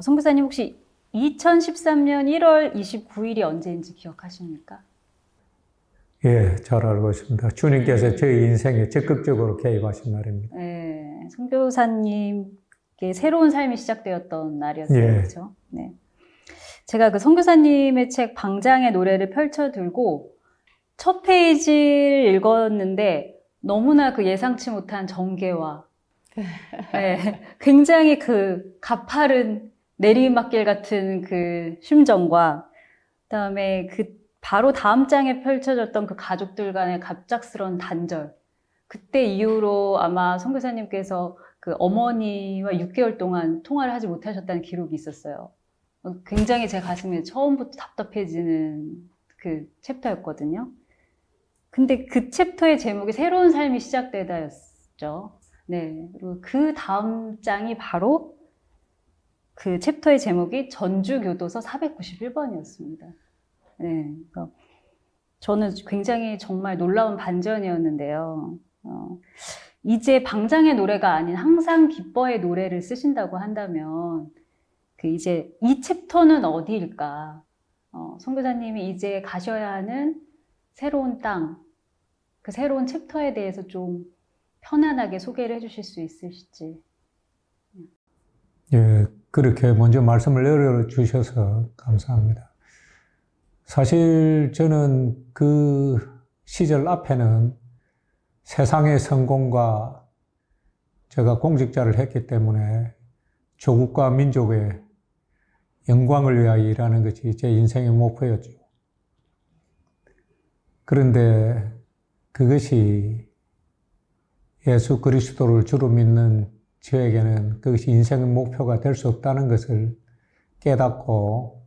선교사님 혹시 2013년 1월 29일이 언제인지 기억하십니까? 예, 잘 알고 있습니다. 주님께서 저희 인생에 적극적으로 개입하신 날입니다. 네, 선교사님께 새로운 삶이 시작되었던 날이었어요. 예. 그렇죠? 네. 제가 그 선교사님의 책 방장의 노래를 펼쳐들고 첫 페이지를 읽었는데 너무나 그 예상치 못한 전개와 네, 굉장히 그 가파른 내리막길 같은 그 심정과 그다음에 그 바로 다음 장에 펼쳐졌던 그 가족들 간의 갑작스러운 단절. 그때 이후로 아마 선교사님께서 그 어머니와 6개월 동안 통화를 하지 못하셨다는 기록이 있었어요. 굉장히 제 가슴이 처음부터 답답해지는 그 챕터였거든요. 근데 그 챕터의 제목이 새로운 삶이 시작되다였죠. 네. 그리고 그 다음 장이 바로 그 챕터의 제목이 전주교도서 491번이었습니다. 네. 그러니까 저는 굉장히 정말 놀라운 반전이었는데요. 이제 방장의 노래가 아닌 항상 기뻐의 노래를 쓰신다고 한다면 그 이제 이 챕터는 어디일까? 선교사님이 이제 가셔야 하는 새로운 땅, 그 새로운 챕터에 대해서 좀 편안하게 소개를 해주실 수 있으실지. 예, 그렇게 먼저 말씀을 열어주셔서 감사합니다. 사실 저는 그 시절 앞에는 세상의 성공과 제가 공직자를 했기 때문에 조국과 민족의 영광을 위하여 일하는 것이 제 인생의 목표였죠. 그런데 그것이 예수 그리스도를 주로 믿는 저에게는 그것이 인생의 목표가 될 수 없다는 것을 깨닫고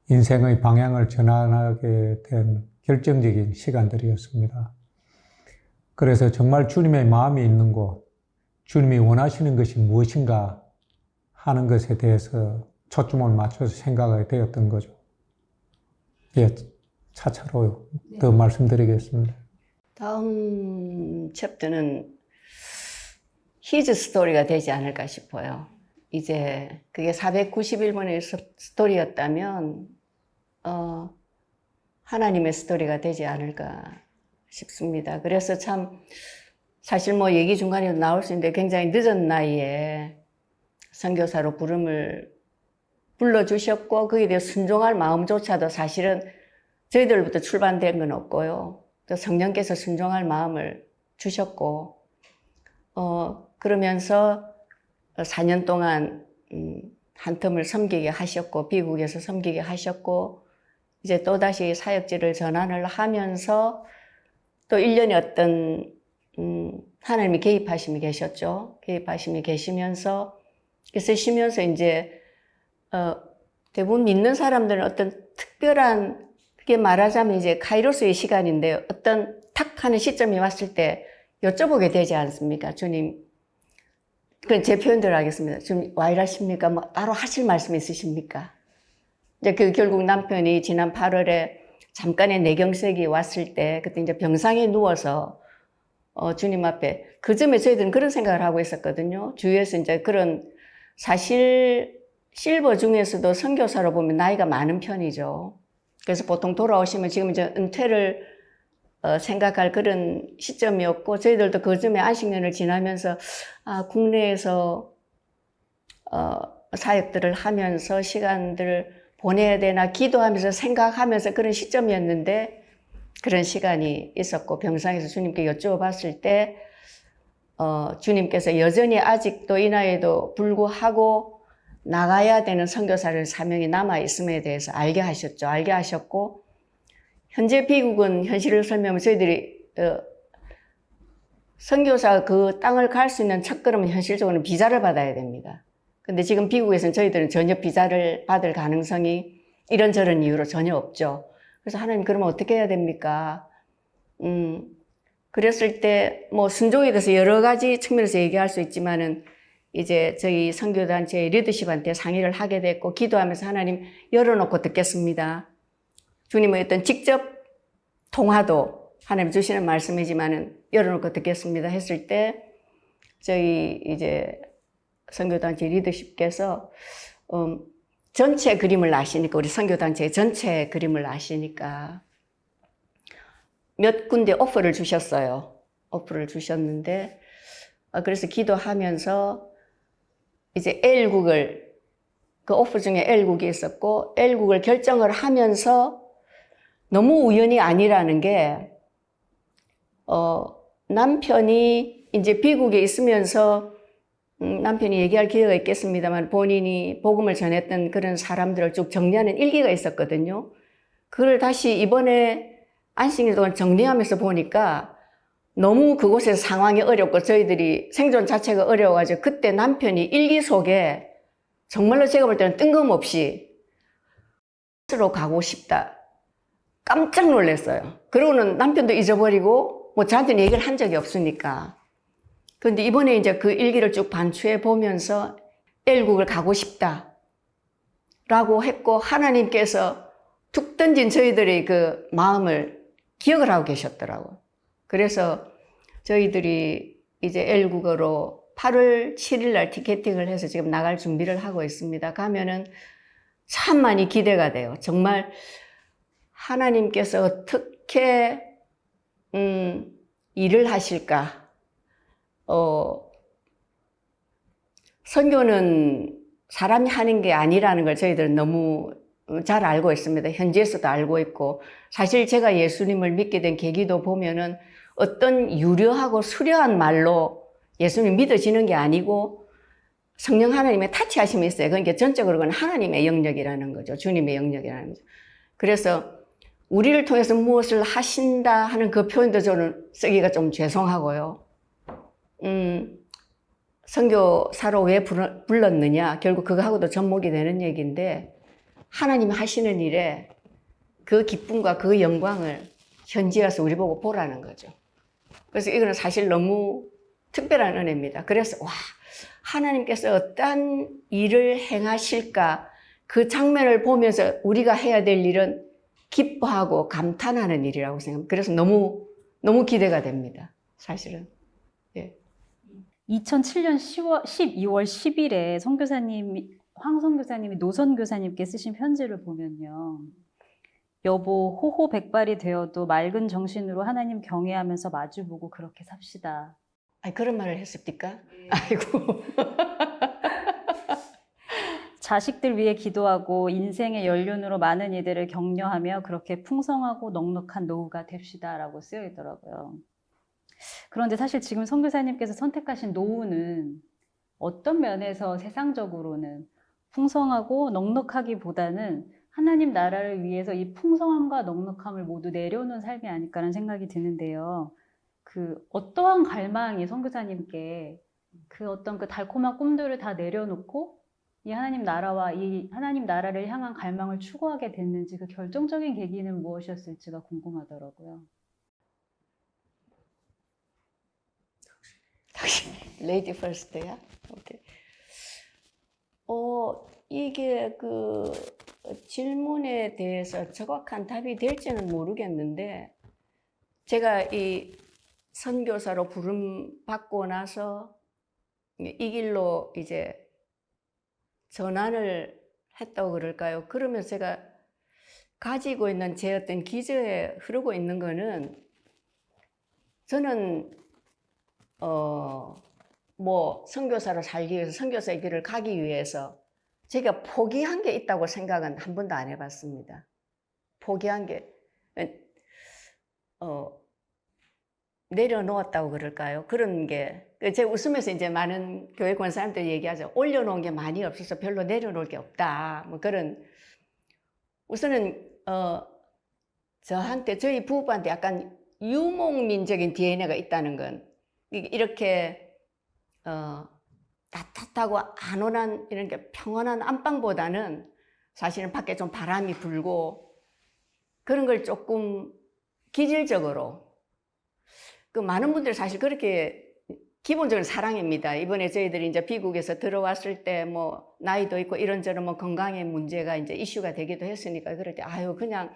인생의 방향을 전환하게 된 결정적인 시간들이었습니다. 그래서 정말 주님의 마음이 있는 곳, 주님이 원하시는 것이 무엇인가 하는 것에 대해서 초점을 맞춰서 생각하게 되었던 거죠. 예, 차차로 더 말씀드리겠습니다. 다음 챕터는 히즈 스토리가 되지 않을까 싶어요. 이제 그게 491번의 스토리였다면 하나님의 스토리가 되지 않을까 싶습니다. 그래서 참 사실 뭐 얘기 중간에도 나올 수 있는데 굉장히 늦은 나이에 선교사로 부름을 불러주셨고 거기에 대해 순종할 마음조차도 사실은 저희들부터 출발된 건 없고요. 또 성령께서 순종할 마음을 주셨고 그러면서 4년 동안 한 텀을 섬기게 하셨고 미국에서 섬기게 하셨고 이제 또다시 사역지를 전환을 하면서 또 1년의 어떤 하나님의 개입하심이 계셨죠. 개입하심이 계시면서 쓰시면서 이제 대부분 믿는 사람들은 어떤 특별한 그게 말하자면 이제 카이로스의 시간인데 어떤 탁 하는 시점이 왔을 때 여쭤보게 되지 않습니까? 주님, 그건 제 표현대로 하겠습니다. 좀 와 이러십니까? 뭐 따로 하실 말씀 있으십니까? 이제 그 결국 남편이 지난 8월에 잠깐의 뇌경색이 왔을 때 그때 이제 병상에 누워서 주님 앞에 그 점에 저희들은 그런 생각을 하고 있었거든요. 주위에서 이제 그런 사실 실버 중에서도 선교사로 보면 나이가 많은 편이죠. 그래서 보통 돌아오시면 지금 이제 은퇴를 생각할 그런 시점이었고 저희들도 그 점에 안식년을 지나면서 국내에서 사역들을 하면서 시간들을 보내야 되나 기도하면서 생각하면서 그런 시점이었는데 그런 시간이 있었고 병상에서 주님께 여쭤봤을 때 주님께서 여전히 아직도 이 나이에도 불구하고 나가야 되는 선교사를 사명이 남아있음에 대해서 알게 하셨죠. 알게 하셨고 현재 미국은 현실을 설명하면 저희들이 선교사 그 땅을 갈 수 있는 첫걸음은 현실적으로는 비자를 받아야 됩니다. 근데 지금 미국에서는 저희들은 전혀 비자를 받을 가능성이 이런저런 이유로 전혀 없죠. 그래서 하나님 그러면 어떻게 해야 됩니까? 그랬을 때 뭐 순종에 대해서 여러 가지 측면에서 얘기할 수 있지만은 이제 저희 선교단체 리더십한테 상의를 하게 됐고 기도하면서 하나님 열어놓고 듣겠습니다. 주님의 어떤 직접 통화도 하나님 주시는 말씀이지만은 열어놓고 듣겠습니다 했을 때 저희 이제 선교단체 리더십께서 전체 그림을 아시니까, 우리 선교단체의 전체 그림을 아시니까 몇 군데 오퍼를 주셨어요. 오퍼를 주셨는데, 그래서 기도하면서 이제 L국을, 그 오퍼 중에 L국이 있었고, L국을 결정을 하면서 너무 우연이 아니라는 게, 남편이 이제 미국에 있으면서 남편이 얘기할 기회가 있겠습니다만 본인이 복음을 전했던 그런 사람들을 쭉 정리하는 일기가 있었거든요. 그걸 다시 이번에 안식일 동안 정리하면서 보니까 너무 그곳에서 상황이 어렵고 저희들이 생존 자체가 어려워가지고 그때 남편이 일기 속에 정말로 제가 볼 때는 뜬금없이 스스로 가고 싶다. 깜짝 놀랐어요. 그러고는 남편도 잊어버리고 뭐 저한테는 얘기를 한 적이 없으니까. 그런데 이번에 이제 그 일기를 쭉 반추해 보면서 L국을 가고 싶다 라고 했고, 하나님께서 툭 던진 저희들의 그 마음을 기억을 하고 계셨더라고요. 그래서 저희들이 이제 L국으로 8월 7일 날 티켓팅을 해서 지금 나갈 준비를 하고 있습니다. 가면은 참 많이 기대가 돼요. 정말 하나님께서 어떻게 일을 하실까? 선교는 사람이 하는 게 아니라는 걸 저희들은 너무 잘 알고 있습니다. 현지에서도 알고 있고, 사실 제가 예수님을 믿게 된 계기도 보면은 어떤 유려하고 수려한 말로 예수님 믿어지는 게 아니고 성령 하나님의 타치하심이 있어요. 그러니까 전적으로 그건 하나님의 영역이라는 거죠. 주님의 영역이라는 거죠. 그래서 우리를 통해서 무엇을 하신다 하는 그 표현도 저는 쓰기가 좀 죄송하고요. 선교사로 왜 불렀느냐, 결국 그거하고도 접목이 되는 얘기인데, 하나님이 하시는 일에 그 기쁨과 그 영광을 현지에 와서 우리 보고 보라는 거죠. 그래서 이거는 사실 너무 특별한 은혜입니다. 그래서 와, 하나님께서 어떠한 일을 행하실까, 그 장면을 보면서 우리가 해야 될 일은 기뻐하고 감탄하는 일이라고 생각합니다. 그래서 너무 기대가 됩니다. 사실은. 예. 2007년 12월 10일에 황 선교사님이 노선 교사님께 쓰신 편지를 보면요. 여보, 호호 백발이 되어도 맑은 정신으로 하나님 경외하면서 마주보고 그렇게 삽시다. 아니, 그런 말을 했습니까? 아이고. 자식들 위해 기도하고 인생의 연륜으로 많은 이들을 격려하며 그렇게 풍성하고 넉넉한 노후가 됩시다라고 쓰여 있더라고요. 그런데 사실 지금 선교사님께서 선택하신 노후는 어떤 면에서 세상적으로는 풍성하고 넉넉하기보다는 하나님 나라를 위해서 이 풍성함과 넉넉함을 모두 내려놓은 삶이 아닐까라는 생각이 드는데요. 그 어떠한 갈망이 선교사님께 그 어떤 그 달콤한 꿈들을 다 내려놓고 이 하나님 나라와 이 하나님 나라를 향한 갈망을 추구하게 됐는지, 그 결정적인 계기는 무엇이었을지가 궁금하더라고요. 레이디 퍼스트야? 오케이. 이게 그 질문에 대해서 정확한 답이 될지는 모르겠는데, 제가 이 선교사로 부름 받고 나서 이 길로 이제 전환을 했다고 그럴까요? 그러면 제가 가지고 있는 제 어떤 기저에 흐르고 있는 거는, 저는 뭐 선교사로 살기 위해서, 선교사의 길을 가기 위해서 제가 포기한 게 있다고 생각은 한 번도 안 해봤습니다. 포기한 게 내려놓았다고 그럴까요? 그런 게, 제가 웃으면서 이제 많은 교회 권사님들 얘기하죠. 올려놓은 게 많이 없어서 별로 내려놓을 게 없다. 뭐 그런. 우선은 저한테, 저희 부부한테 약간 유목민적인 DNA가 있다는 건, 이렇게 따뜻하고 안온한 이런 게 평온한 안방보다는 사실은 밖에 좀 바람이 불고 그런 걸 조금 기질적으로, 그 많은 분들이 사실 그렇게 기본적인 사랑입니다. 이번에 저희들이 이제 미국에서 들어왔을 때 뭐 나이도 있고 이런저런 뭐 건강의 문제가 이제 이슈가 되기도 했으니까, 그럴 때 아유 그냥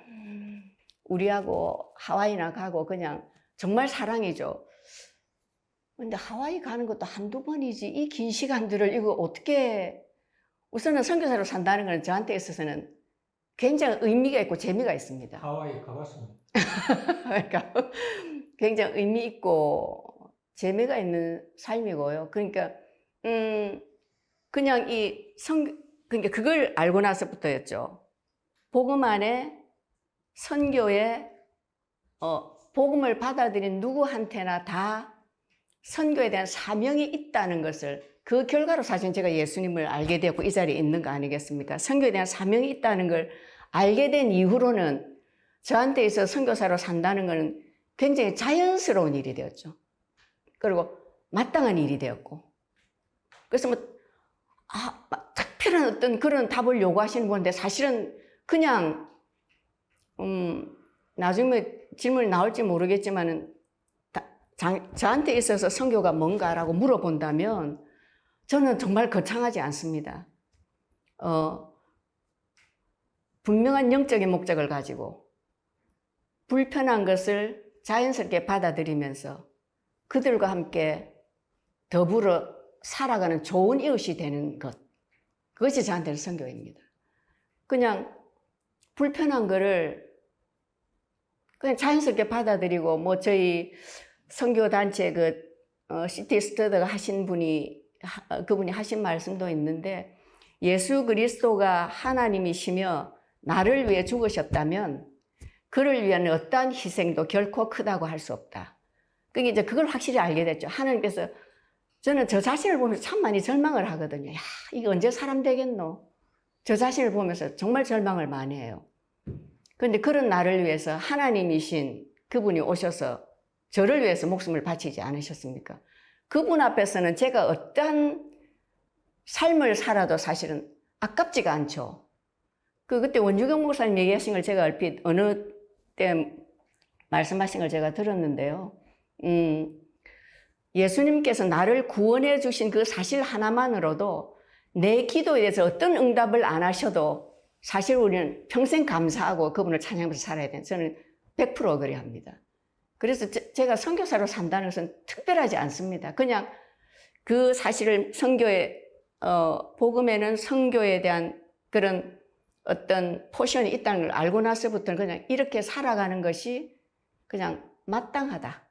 우리하고 하와이나 가고 그냥 정말 사랑이죠. 근데 하와이 가는 것도 한두 번이지 이 긴 시간들을 이거 어떻게 우선은 선교사로 산다는 것은 저한테 있어서는 굉장히 의미가 있고 재미가 있습니다. 하와이 가봤습니다. 그러니까 굉장히 의미 있고 재미가 있는 삶이고요. 그러니까 그냥 그러니까 그걸 알고 나서부터였죠. 복음 안에 선교에 복음을 받아들인 누구한테나 다 선교에 대한 사명이 있다는 것을, 그 결과로 사실 제가 예수님을 알게 되었고 이 자리에 있는 거 아니겠습니까? 선교에 대한 사명이 있다는 걸 알게 된 이후로는 저한테 있어 선교사로 산다는 것은 굉장히 자연스러운 일이 되었죠. 그리고 마땅한 일이 되었고. 그래서 특별한 어떤 그런 답을 요구하시는 분인데 사실은 그냥, 나중에 질문이 나올지 모르겠지만은 저한테 있어서 선교가 뭔가라고 물어본다면 저는 정말 거창하지 않습니다. 분명한 영적인 목적을 가지고 불편한 것을 자연스럽게 받아들이면서 그들과 함께 더불어 살아가는 좋은 이웃이 되는 것. 그것이 저한테는 선교입니다. 그냥 불편한 거를 그냥 자연스럽게 받아들이고, 뭐 저희 선교단체 시티 스터드가 하신 그분이 하신 말씀도 있는데, 예수 그리스도가 하나님이시며 나를 위해 죽으셨다면 그를 위한 어떠한 희생도 결코 크다고 할 수 없다. 그게 이제 그걸 확실히 알게 됐죠. 하나님께서, 저는 저 자신을 보면서 참 많이 절망을 하거든요. 야, 이게 언제 사람 되겠노? 저 자신을 보면서 정말 절망을 많이 해요. 그런데 그런 나를 위해서 하나님이신 그분이 오셔서 저를 위해서 목숨을 바치지 않으셨습니까? 그분 앞에서는 제가 어떠한 삶을 살아도 사실은 아깝지가 않죠. 그때 원주경 목사님 얘기하신 걸 제가 얼핏 어느 때 말씀하신 걸 제가 들었는데요. 예수님께서 나를 구원해 주신 그 사실 하나만으로도 내 기도에 대해서 어떤 응답을 안 하셔도 사실 우리는 평생 감사하고 그분을 찬양하면서 살아야 돼요. 저는 100% 그래 합니다. 그래서 제가 선교사로 산다는 것은 특별하지 않습니다. 그냥 그 사실을 복음에는 선교에 대한 그런 어떤 포션이 있다는 걸 알고 나서부터는 그냥 이렇게 살아가는 것이 그냥 마땅하다.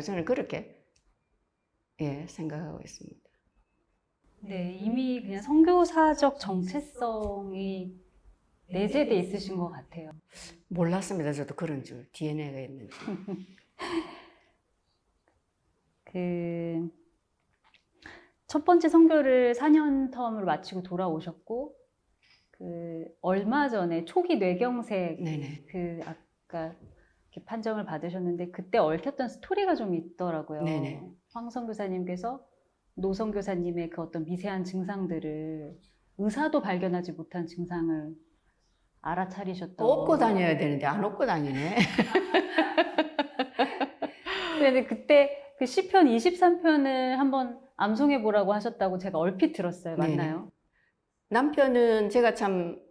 저는 그렇게 생각하고 있습니다. 네, 이미 그냥 선교사적 정체성이 내재돼 있으신 것 같아요. 몰랐습니다. 저도 그런 줄, DNA가 있는지. 첫 번째 선교를 4년 텀을 마치고 돌아오셨고, 얼마 전에 초기 뇌경색, 네네. 아까 이렇게 판정을 받으셨는데, 그때 얽혔던 스토리가 좀 있더라고요. 네네. 황 선교사님께서 노 선교사님의 그 어떤 미세한 증상들을, 의사도 발견하지 못한 증상을 알아차리셨던. 업고 다녀야 되는데 안 업고 다니네. 근데 그때 그 시편 23편을 한번 암송해 보라고 하셨다고 제가 얼핏 들었어요. 맞나요? 네네. 남편은 제가 참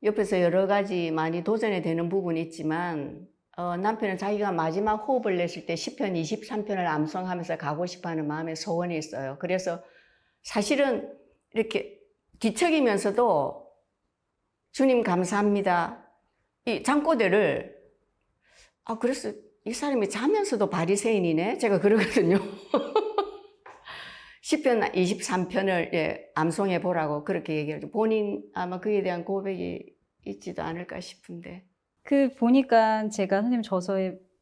옆에서 여러 가지 많이 도전이 되는 부분이 있지만, 남편은 자기가 마지막 호흡을 냈을 때 시편 23편을 암송하면서 가고 싶어 하는 마음에 소원이 있어요. 그래서 사실은 이렇게 뒤척이면서도 주님 감사합니다. 이 잠꼬대를, 그래서 이 사람이 자면서도 바리새인이네? 제가 그러거든요. 시편 23편을 암송해 보라고 그렇게 얘기하죠. 본인 아마 그에 대한 고백이 있지도 않을까 싶은데. 보니까 제가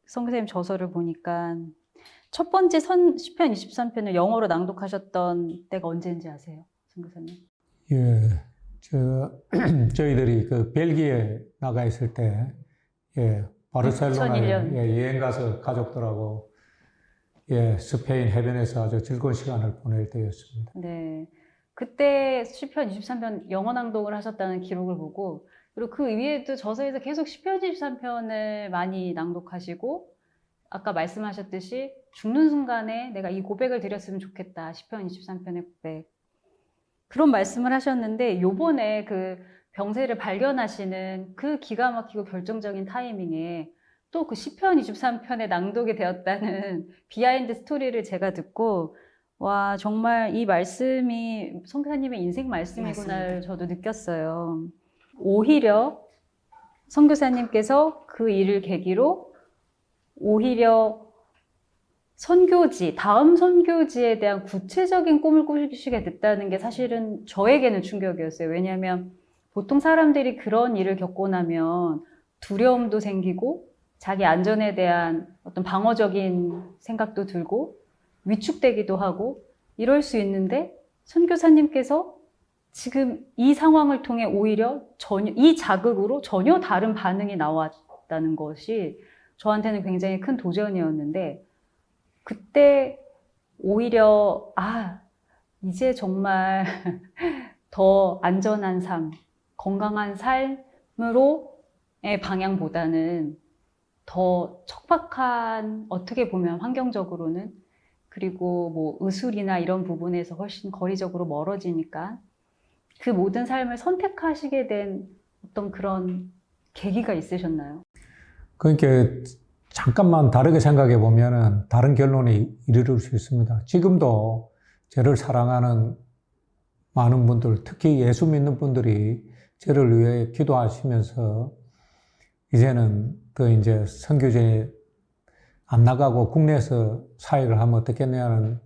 선교사님 저서를 보니까 첫 번째 시편 23편을 영어로 낭독하셨던 때가 언제인지 아세요? 선교사님? 예, 저희들이 벨기에 나가 있을 때, 바르셀로나에 2001년. 여행 가서 가족들하고 스페인 해변에서 아주 즐거운 시간을 보낼 때였습니다. 네. 그때 시편 23편 영어 낭독을 하셨다는 기록을 보고, 그리고 그 위에도 저서에서 계속 시편 23편을 많이 낭독하시고, 아까 말씀하셨듯이 죽는 순간에 내가 이 고백을 드렸으면 좋겠다. 시편 23편의 고백. 그런 말씀을 하셨는데, 요번에 병세를 발견하시는 그 기가 막히고 결정적인 타이밍에 또 그 시편 23편에 낭독이 되었다는 비하인드 스토리를 제가 듣고, 와, 정말 이 말씀이 선교사님의 인생 말씀이구나를 맞습니다. 저도 느꼈어요. 오히려 선교사님께서 그 일을 계기로 오히려 선교지, 다음 선교지에 대한 구체적인 꿈을 꾸시게 됐다는 게 사실은 저에게는 충격이었어요. 왜냐하면 보통 사람들이 그런 일을 겪고 나면 두려움도 생기고 자기 안전에 대한 어떤 방어적인 생각도 들고 위축되기도 하고 이럴 수 있는데 선교사님께서 지금 이 상황을 통해 오히려 이 자극으로 전혀 다른 반응이 나왔다는 것이 저한테는 굉장히 큰 도전이었는데 그때 오히려 이제 정말 더 안전한 삶, 건강한 삶으로의 방향보다는 더 척박한 어떻게 보면 환경적으로는 그리고 뭐 의술이나 이런 부분에서 훨씬 거리적으로 멀어지니까 그 모든 삶을 선택하시게 된 어떤 그런 계기가 있으셨나요? 그러니까 잠깐만 다르게 생각해 보면은 다른 결론에 이르를 수 있습니다. 지금도 저를 사랑하는 많은 분들, 특히 예수 믿는 분들이 저를 위해 기도하시면서 이제는 더 이제 선교지에 안 나가고 국내에서 사역을 하면 어떻겠냐는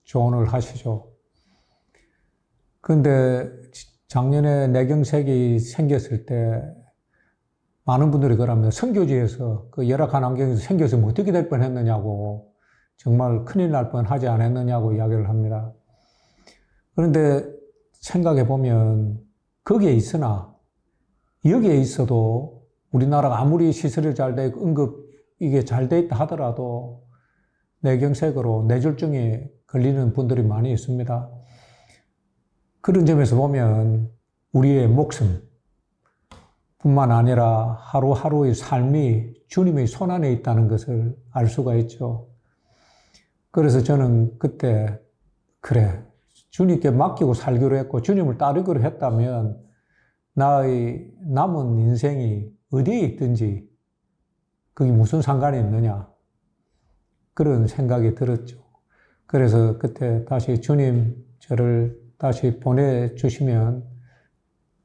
조언을 하시죠. 그런데 작년에 뇌경색이 생겼을 때 많은 분들이 그러면 선교지에서 그 열악한 환경에서 생겼으면 어떻게 될 뻔했느냐고 정말 큰일 날 뻔하지 않았느냐고 이야기를 합니다. 그런데 생각해 보면 거기에 있으나 여기에 있어도 우리나라가 아무리 시설이 잘 돼 있고 응급 이게 잘 돼 있다 하더라도 뇌경색으로 뇌졸중에 걸리는 분들이 많이 있습니다. 그런 점에서 보면 우리의 목숨 뿐만 아니라 하루하루의 삶이 주님의 손안에 있다는 것을 알 수가 있죠. 그래서 저는 그때 그래 주님께 맡기고 살기로 했고 주님을 따르기로 했다면 나의 남은 인생이 어디에 있든지 그게 무슨 상관이 있느냐 그런 생각이 들었죠. 그래서 그때 다시 주님 저를 다시 보내주시면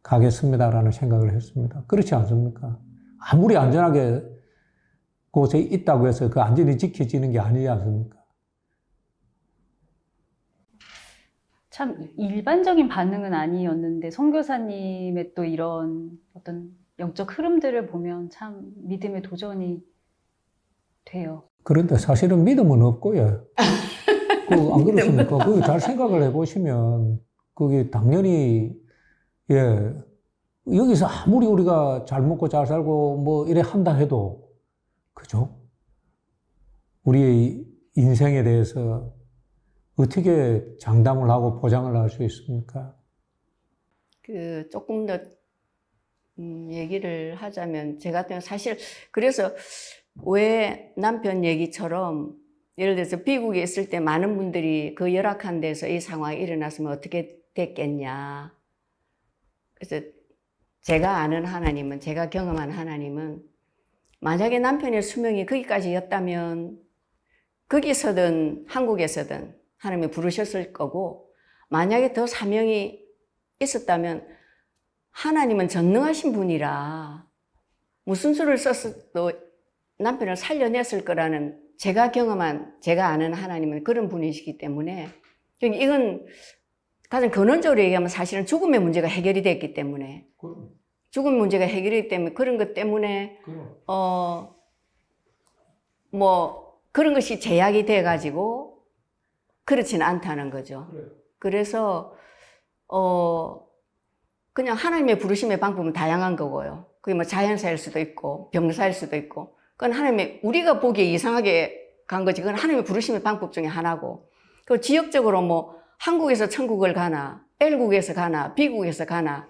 가겠습니다라는 생각을 했습니다. 그렇지 않습니까? 아무리 안전하게 곳에 있다고 해서 그 안전이 지켜지는 게 아니지 않습니까? 참 일반적인 반응은 아니었는데 선교사님의 또 이런 어떤 영적 흐름들을 보면 참 믿음의 도전이 돼요. 그런데 사실은 믿음은 없고요. 안 그렇습니까? 그게 잘 생각을 해보시면 그게 당연히 여기서 아무리 우리가 잘 먹고 잘 살고 뭐 이래 한다 해도 그죠? 우리의 인생에 대해서 어떻게 장담을 하고 보장을 할 수 있습니까? 조금 더 얘기를 하자면 제가 사실 그래서 왜 남편 얘기처럼 예를 들어서 미국에 있을 때 많은 분들이 그 열악한 데서 이 상황이 일어났으면 어떻게 됐겠냐. 그래서 제가 아는 하나님은, 제가 경험한 하나님은 만약에 남편의 수명이 거기까지였다면 거기서든 한국에서든 하나님이 부르셨을 거고 만약에 더 사명이 있었다면 하나님은 전능하신 분이라 무슨 수를 썼어도 남편을 살려냈을 거라는 제가 경험한, 제가 아는 하나님은 그런 분이시기 때문에 이건 가장 근원적으로 얘기하면 사실은 죽음의 문제가 해결이 됐기 때문에 죽음 문제가 해결이 때문에 그런 것 때문에 뭐 그런 것이 제약이 돼가지고 그렇지는 않다는 거죠. 그래서 그냥 하나님의 부르심의 방법은 다양한 거고요. 그게 뭐 자연사일 수도 있고 병사일 수도 있고 그건 하나님의 우리가 보기에 이상하게 간 거지. 그건 하나님의 부르심의 방법 중에 하나고 그 지역적으로 뭐 한국에서 천국을 가나 L국에서 가나 B국에서 가나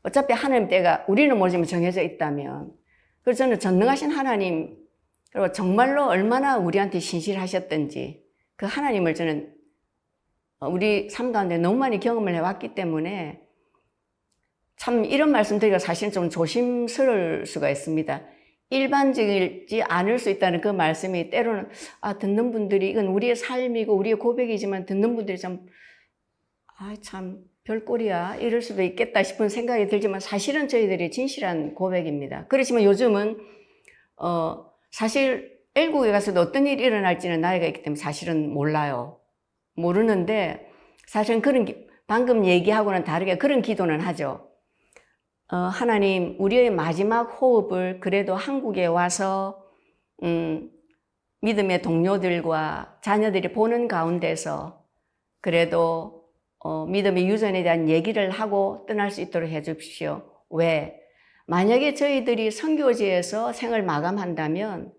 어차피 하나님 때가 우리는 모르지만 정해져 있다면 그래서 저는 전능하신 하나님 그리고 정말로 얼마나 우리한테 신실하셨던지 그 하나님을 저는 우리 삶 가운데 너무 많이 경험을 해왔기 때문에 참 이런 말씀 드리기가 사실은 좀 조심스러울 수가 있습니다. 일반적이지 않을 수 있다는 그 말씀이 때로는 듣는 분들이 이건 우리의 삶이고 우리의 고백이지만 듣는 분들이 참 별꼴이야 이럴 수도 있겠다 싶은 생각이 들지만 사실은 저희들이 진실한 고백입니다. 그렇지만 요즘은 사실 엘국에 가서도 어떤 일이 일어날지는 나이가 있기 때문에 사실은 몰라요. 모르는데 사실은 방금 얘기하고는 다르게 그런 기도는 하죠. 하나님, 우리의 마지막 호흡을 그래도 한국에 와서 믿음의 동료들과 자녀들이 보는 가운데서 그래도 믿음의 유전에 대한 얘기를 하고 떠날 수 있도록 해 주십시오. 왜? 만약에 저희들이 선교지에서 생을 마감한다면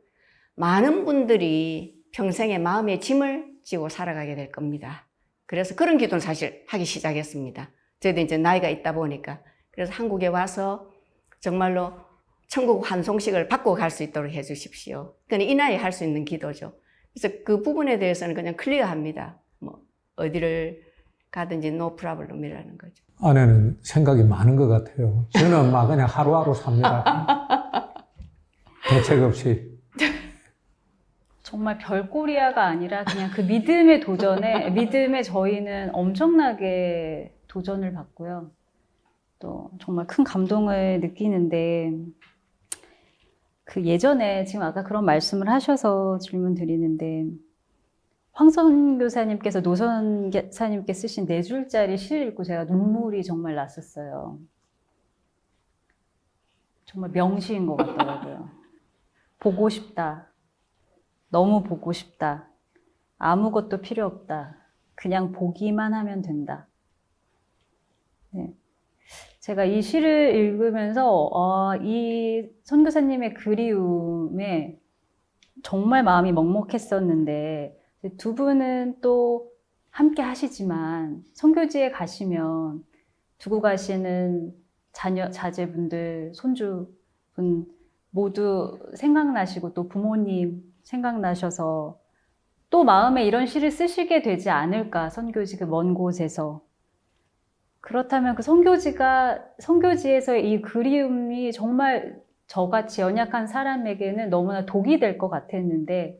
많은 분들이 평생의 마음의 짐을 지고 살아가게 될 겁니다. 그래서 그런 기도는 사실 하기 시작했습니다. 저희도 이제 나이가 있다 보니까. 그래서 한국에 와서 정말로 천국 환송식을 받고 갈 수 있도록 해 주십시오. 그건 이 나이에 할 수 있는 기도죠. 그래서 그 부분에 대해서는 그냥 클리어합니다. 어디를 가든지 no problem이라는 거죠. 아내는 생각이 많은 것 같아요. 저는 막 그냥 하루하루 삽니다. 대책 없이. 정말 별꼬리야가 아니라 그냥 그 믿음의 도전에, 믿음에 저희는 엄청나게 도전을 받고요. 또 정말 큰 감동을 느끼는데, 그 예전에 지금 아까 그런 말씀을 하셔서 질문 드리는데, 황선교사님께서 노선교사님께 쓰신 4줄짜리 시를 읽고 제가 눈물이 정말 났었어요. 정말 명시인 것 같더라고요. 보고 싶다. 너무 보고 싶다. 아무것도 필요 없다. 그냥 보기만 하면 된다. 네. 제가 이 시를 읽으면서 이 선교사님의 그리움에 정말 마음이 먹먹했었는데, 두 분은 또 함께 하시지만 선교지에 가시면 두고 가시는 자제분들, 손주분 모두 생각나시고 또 부모님 생각나셔서 또 마음에 이런 시를 쓰시게 되지 않을까, 선교지 그 먼 곳에서. 그렇다면 그 선교지에서의 이 그리움이 정말 저같이 연약한 사람에게는 너무나 독이 될 것 같았는데,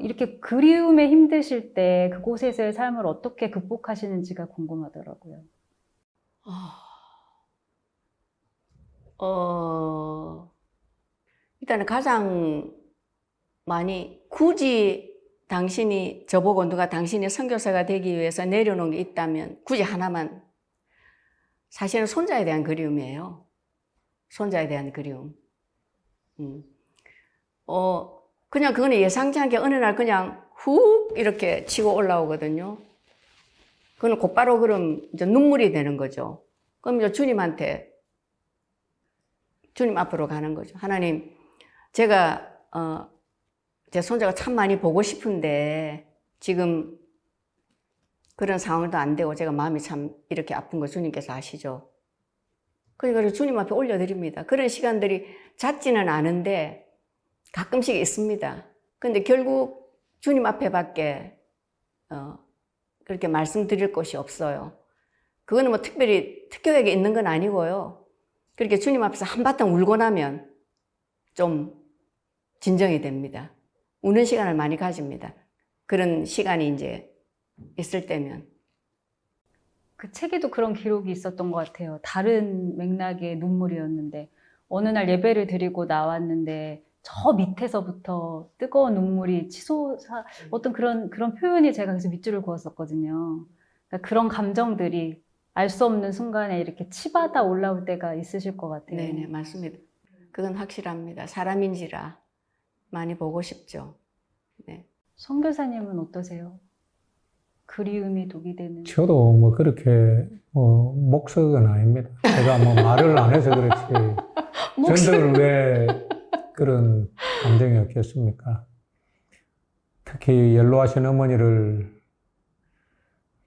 이렇게 그리움에 힘드실 때 그곳에서의 삶을 어떻게 극복하시는지가 궁금하더라고요. 일단은 가장 많이 굳이 당신이 저보고 누가 당신이 선교사가 되기 위해서 내려놓은 게 있다면 굳이 하나만, 사실은 손자에 대한 그리움이에요. 손자에 대한 그리움. 그냥 그거는 예상치 않게 어느 날 그냥 훅 이렇게 치고 올라오거든요. 그건 곧바로 그럼 이제 눈물이 되는 거죠. 그럼 이제 주님 앞으로 가는 거죠. 하나님, 제가 제 손자가 참 많이 보고 싶은데 지금 그런 상황도 안 되고 제가 마음이 참 이렇게 아픈 거 주님께서 아시죠? 그러니까 주님 앞에 올려드립니다. 그런 시간들이 잦지는 않은데 가끔씩 있습니다. 근데 결국 주님 앞에밖에 그렇게 말씀드릴 것이 없어요. 그거는 뭐 특별하게 있는 건 아니고요. 그렇게 주님 앞에서 한바탕 울고 나면 좀 진정이 됩니다. 우는 시간을 많이 가집니다. 그런 시간이 이제 있을 때면. 그 책에도 그런 기록이 있었던 것 같아요. 다른 맥락의 눈물이었는데 어느 날 예배를 드리고 나왔는데 저 밑에서부터 뜨거운 눈물이 치솟아, 어떤 그런 표현이 제가 그래서 밑줄을 그었었거든요. 그러니까 그런 감정들이 알 수 없는 순간에 이렇게 치받아 올라올 때가 있으실 것 같아요. 네네, 맞습니다. 그건 확실합니다. 사람인지라 많이 보고 싶죠. 네. 선교사님은 어떠세요? 그리움이 독이 되는. 저도 뭐 그렇게 목석은 아닙니다. 제가 뭐 말을 안 해서 그렇지. 전도를 왜 그런 감정이 없겠습니까? 특히 연로하신 어머니를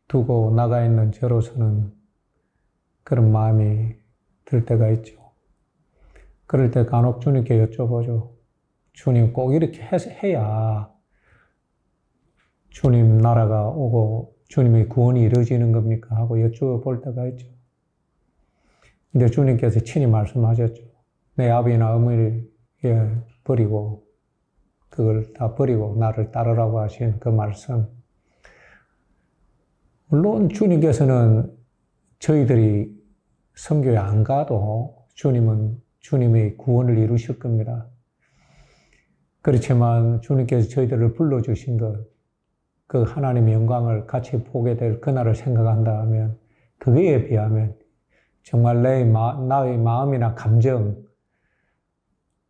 두고 나가 있는 저로서는 그런 마음이 들 때가 있죠. 그럴 때 간혹 주님께 여쭤보죠. 주님 꼭 이렇게 해야 주님 나라가 오고 주님의 구원이 이루어지는 겁니까? 하고 여쭤볼 때가 있죠. 근데 주님께서 친히 말씀하셨죠. 내 아버지나 어머니를 버리고, 그걸 다 버리고 나를 따르라고 하신 그 말씀. 물론 주님께서는 저희들이 선교에 안 가도 주님은 주님의 구원을 이루실 겁니다. 그렇지만 주님께서 저희들을 불러주신 것, 그 하나님의 영광을 같이 보게 될 그날을 생각한다 하면 그거에 비하면 정말 나의 마음이나 감정,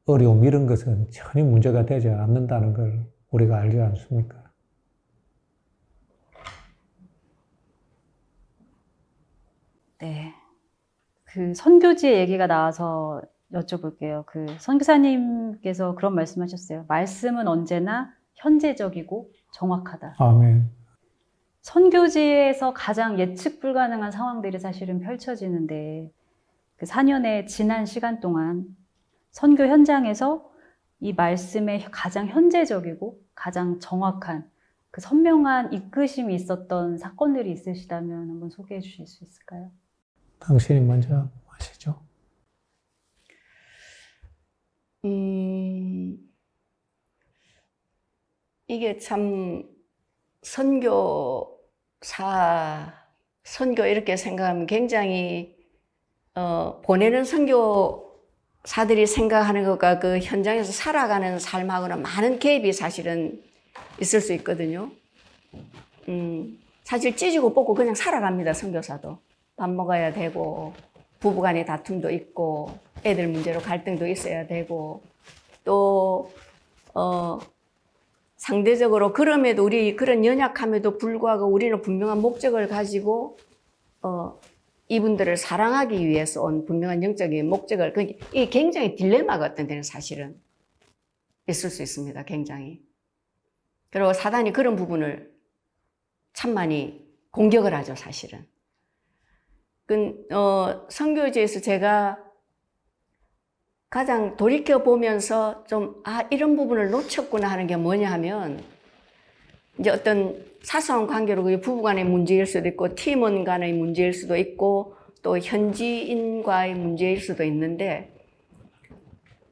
어려움 이런 것은 전혀 문제가 되지 않는다는 걸 우리가 알지 않습니까? 네. 그 선교지의 얘기가 나와서 여쭤볼게요. 그 선교사님께서 그런 말씀하셨어요. 말씀은 언제나 현재적이고 정확하다. 아멘. 선교지에서 가장 예측 불가능한 상황들이 사실은 펼쳐지는데 그 4년의 지난 시간 동안 선교 현장에서 이 말씀의 가장 현재적이고 가장 정확한 그 선명한 이끄심이 있었던 사건들이 있으시다면 한번 소개해 주실 수 있을까요? 당신이 먼저 하시죠. 이게 참 선교 이렇게 생각하면 굉장히 보내는 선교사들이 생각하는 것과 그 현장에서 살아가는 삶하고는 많은 갭이 사실은 있을 수 있거든요. 사실 찢고 뽑고 그냥 살아갑니다, 선교사도. 밥 먹어야 되고, 부부간의 다툼도 있고, 애들 문제로 갈등도 있어야 되고, 또 상대적으로 그럼에도 우리 그런 연약함에도 불구하고 우리는 분명한 목적을 가지고 이분들을 사랑하기 위해서 온 분명한 영적인 목적을, 이게 굉장히 딜레마가 어떤 데는 사실은 있을 수 있습니다. 굉장히. 그리고 사단이 그런 부분을 참 많이 공격을 하죠, 사실은. 선교지에서 제가 가장 돌이켜보면서 좀, 이런 부분을 놓쳤구나 하는 게 뭐냐 하면, 이제 어떤 사소한 관계로 그게 부부간의 문제일 수도 있고, 팀원 간의 문제일 수도 있고, 또 현지인과의 문제일 수도 있는데,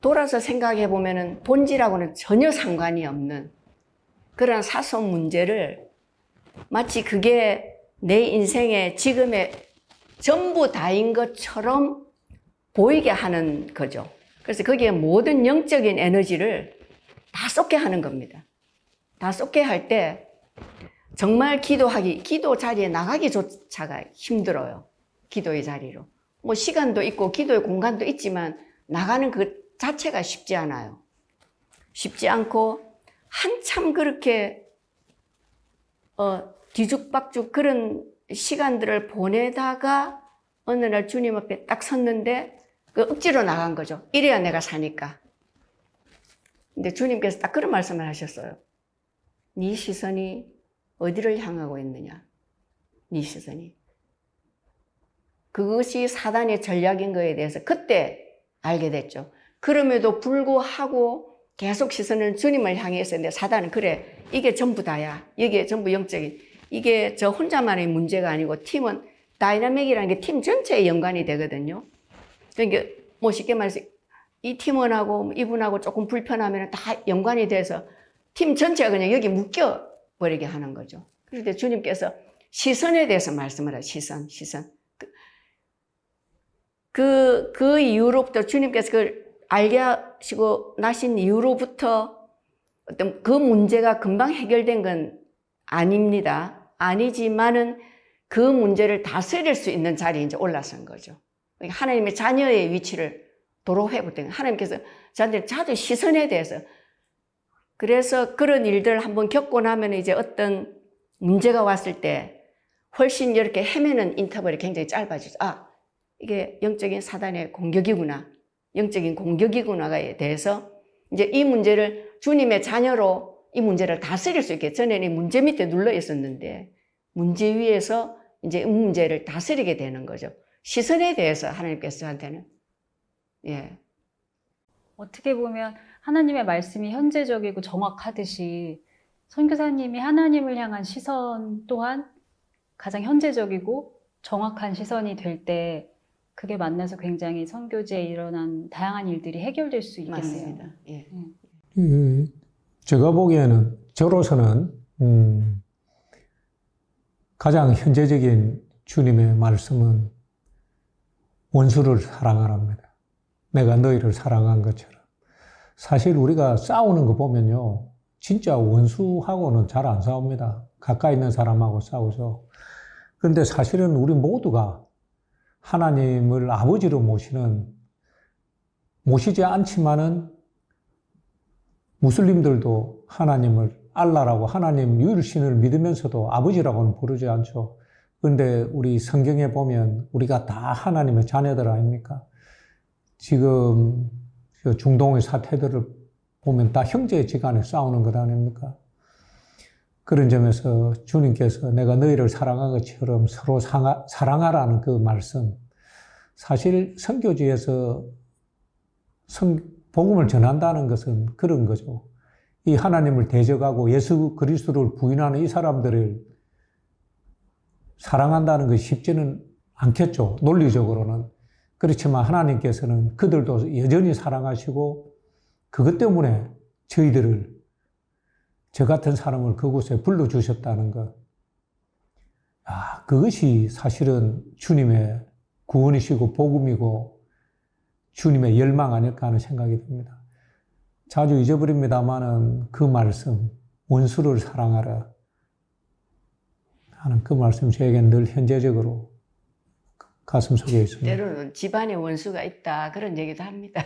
돌아서 생각해 보면은 본질하고는 전혀 상관이 없는 그런 사소한 문제를 마치 그게 내 인생의 지금의 전부 다인 것처럼 보이게 하는 거죠. 그래서 거기에 모든 영적인 에너지를 다 쏟게 하는 겁니다. 다 쏟게 할 때 정말 기도 자리에 나가기조차가 힘들어요. 기도의 자리로. 뭐 시간도 있고 기도의 공간도 있지만 나가는 그 자체가 쉽지 않아요. 쉽지 않고 한참 그렇게 뒤죽박죽 그런 시간들을 보내다가 어느 날 주님 앞에 딱 섰는데 그 억지로 나간 거죠. 이래야 내가 사니까. 근데 주님께서 딱 그런 말씀을 하셨어요. 네 시선이 어디를 향하고 있느냐? 네 시선이. 그것이 사단의 전략인 거에 대해서 그때 알게 됐죠. 그럼에도 불구하고 계속 시선을 주님을 향해 했었는데 사단은 그래, 이게 전부 다야. 이게 전부 영적인. 이게 저 혼자만의 문제가 아니고 팀은 다이나믹이라는 게 팀 전체에 연관이 되거든요. 그러니까 뭐 쉽게 말해서 이 팀원하고 이분하고 조금 불편하면 다 연관이 돼서 팀 전체가 그냥 여기 묶여버리게 하는 거죠. 그럴 때 주님께서 시선에 대해서 말씀을 하죠. 시선. 그 이후로부터 주님께서 그걸 알게 하시고 나신 이후로부터 어떤 그 문제가 금방 해결된 건 아닙니다. 아니지만은 그 문제를 다스릴 수 있는 자리에 이제 올라선 거죠. 하나님의 자녀의 위치를 도로 회복된 하나님께서 저한테 자주 시선에 대해서 그래서 그런 일들 한번 겪고 나면 이제 어떤 문제가 왔을 때 훨씬 이렇게 헤매는 인터벌이 굉장히 짧아지죠. 이게 영적인 사단의 공격이구나. 영적인 공격이구나에 대해서 이제 이 문제를 주님의 자녀로 이 문제를 다스릴 수 있게 전에는 문제 밑에 눌러 있었는데 문제 위에서 이제 이 문제를 다스리게 되는 거죠. 시선에 대해서 하나님께서 저한테는 어떻게 보면 하나님의 말씀이 현재적이고 정확하듯이 선교사님이 하나님을 향한 시선 또한 가장 현재적이고 정확한 시선이 될 때 그게 만나서 굉장히 선교지에 일어난 다양한 일들이 해결될 수 있겠네요. 맞습니다. 예. 제가 보기에는 저로서는 가장 현재적인 주님의 말씀은 원수를 사랑하랍니다. 내가 너희를 사랑한 것처럼. 사실 우리가 싸우는 거 보면요, 진짜 원수하고는 잘 안 싸웁니다. 가까이 있는 사람하고 싸우죠. 그런데 사실은 우리 모두가 하나님을 아버지로 모시지 않지만은 무슬림들도 하나님을 알라라고 하나님 유일신을 믿으면서도 아버지라고는 부르지 않죠. 그런데 우리 성경에 보면 우리가 다 하나님의 자녀들 아닙니까? 지금 중동의 사태들을 보면 다 형제지간에 싸우는 것 아닙니까? 그런 점에서 주님께서 내가 너희를 사랑한 것처럼 서로 사랑하라는 그 말씀, 사실 선교지에서 복음을 전한다는 것은 그런 거죠. 이 하나님을 대적하고 예수 그리스도를 부인하는 이 사람들을 사랑한다는 것이 쉽지는 않겠죠. 논리적으로는. 그렇지만 하나님께서는 그들도 여전히 사랑하시고 그것 때문에 저희들을, 저 같은 사람을 그곳에 불러주셨다는 것. 그것이 사실은 주님의 구원이시고 복음이고 주님의 열망 아닐까 하는 생각이 듭니다. 자주 잊어버립니다마는 그 말씀, 원수를 사랑하라 하는 그 말씀 저에게는 늘 현재적으로 가슴 속에 있습니다. 때로는 집안에 원수가 있다 그런 얘기도 합니다.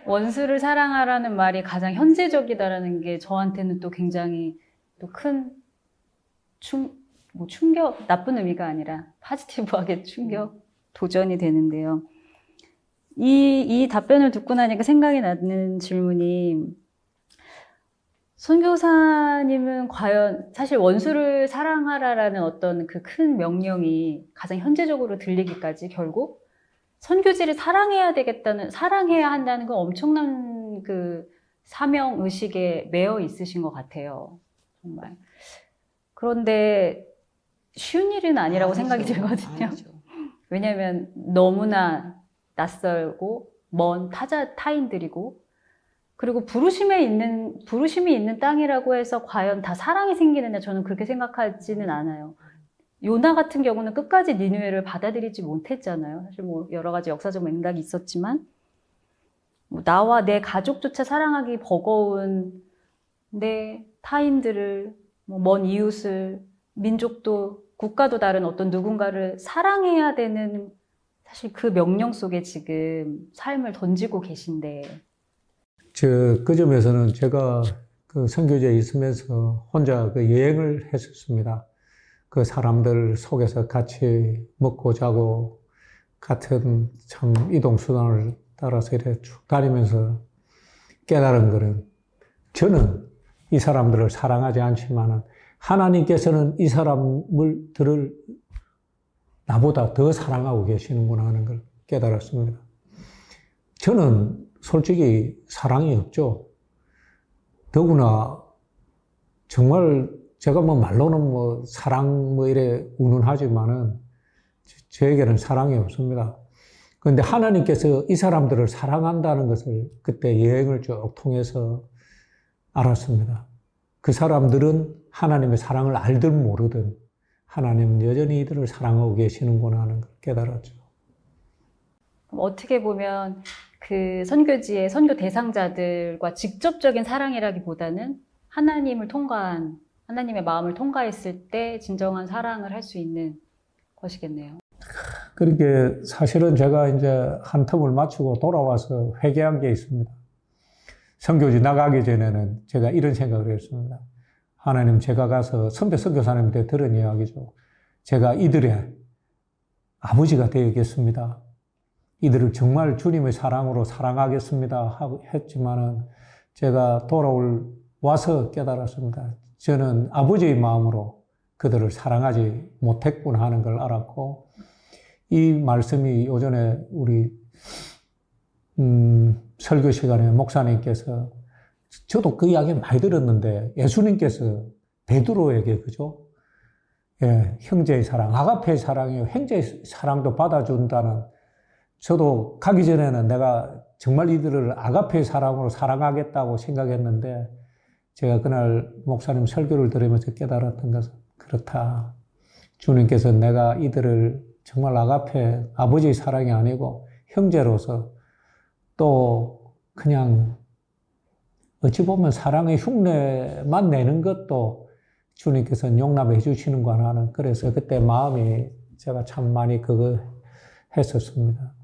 원수를 사랑하라는 말이 가장 현재적이다라는 게 저한테는 또 굉장히 또 큰 충격, 나쁜 의미가 아니라 포지티브하게 충격, 도전이 되는데요. 이 답변을 듣고 나니까 생각이 나는 질문이, 선교사님은 과연 사실 원수를 사랑하라라는 어떤 그 큰 명령이 가장 현재적으로 들리기까지 결국 선교지를 사랑해야 한다는 건 엄청난 그 사명 의식에 매여 있으신 것 같아요. 정말. 그런데 쉬운 일은 아니라고 생각이 들거든요. 왜냐하면 너무나 낯설고 먼 타인들이고, 그리고 부르심이 있는 땅이라고 해서 과연 다 사랑이 생기느냐, 저는 그렇게 생각하지는 않아요. 요나 같은 경우는 끝까지 니느웨를 받아들이지 못했잖아요. 사실 뭐 여러 가지 역사적 맥락이 있었지만, 나와 내 가족조차 사랑하기 버거운 내 타인들을, 먼 이웃을, 민족도 국가도 다른 어떤 누군가를 사랑해야 되는, 사실 그 명령 속에 지금 삶을 던지고 계신데. 그 점에서는 제가 그 선교지에 있으면서 혼자 그 여행을 했었습니다. 그 사람들 속에서 같이 먹고 자고 같은 참 이동수단을 따라서 이렇게 쭉 다니면서 깨달은 거는, 저는 이 사람들을 사랑하지 않지만은 하나님께서는 이 사람들을 나보다 더 사랑하고 계시는구나 하는 걸 깨달았습니다. 저는 솔직히 사랑이 없죠. 더구나 정말 제가 말로는 사랑 이래 운운하지만은 저에게는 사랑이 없습니다. 그런데 하나님께서 이 사람들을 사랑한다는 것을 그때 여행을 쭉 통해서 알았습니다. 그 사람들은 하나님의 사랑을 알든 모르든 하나님은 여전히 이들을 사랑하고 계시는구나 하는 걸 깨달았죠. 어떻게 보면 그 선교지의 선교 대상자들과 직접적인 사랑이라기보다는 하나님의 마음을 통과했을 때 진정한 사랑을 할 수 있는 것이겠네요. 그렇게 사실은 제가 이제 한 텀을 마치고 돌아와서 회개한 게 있습니다. 선교지 나가기 전에는 제가 이런 생각을 했습니다. 하나님, 제가 가서 선배 선교사님한테 들은 이야기죠. 제가 이들의 아버지가 되겠습니다. 이들을 정말 주님의 사랑으로 사랑하겠습니다 하고 했지만은 제가 와서 깨달았습니다. 저는 아버지의 마음으로 그들을 사랑하지 못했구나 하는 걸 알았고, 이 말씀이 오전에 우리 설교 시간에 목사님께서, 저도 그 이야기 많이 들었는데 예수님께서 베드로에게, 그죠? 예, 형제의 사랑, 아가페의 사랑이요. 형제의 사랑도 받아준다는, 저도 가기 전에는 내가 정말 이들을 아가페의 사랑으로 사랑하겠다고 생각했는데, 제가 그날 목사님 설교를 들으면서 깨달았던 것은 그렇다. 주님께서 내가 이들을 정말 아가페, 아버지의 사랑이 아니고 형제로서 또 그냥 어찌 보면 사랑의 흉내만 내는 것도 주님께서는 용납해 주시는구나 하는, 그래서 그때 마음이 제가 참 많이 그거 했었습니다.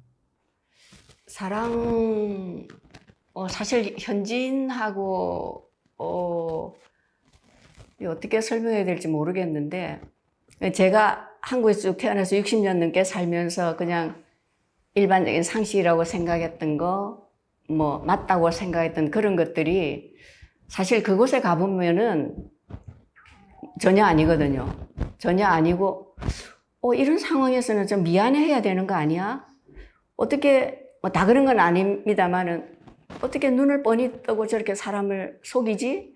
사랑, 사실 현지인하고 어떻게 설명해야 될지 모르겠는데, 제가 한국에서 쭉 태어나서 60년 넘게 살면서 그냥 일반적인 상식이라고 생각했던 거, 뭐 맞다고 생각했던 그런 것들이 사실 그곳에 가보면은 전혀 아니거든요. 전혀 아니고, 이런 상황에서는 좀 미안해야 되는 거 아니야? 어떻게, 뭐 다 그런 건 아닙니다만은, 어떻게 눈을 뻔히 뜨고 저렇게 사람을 속이지?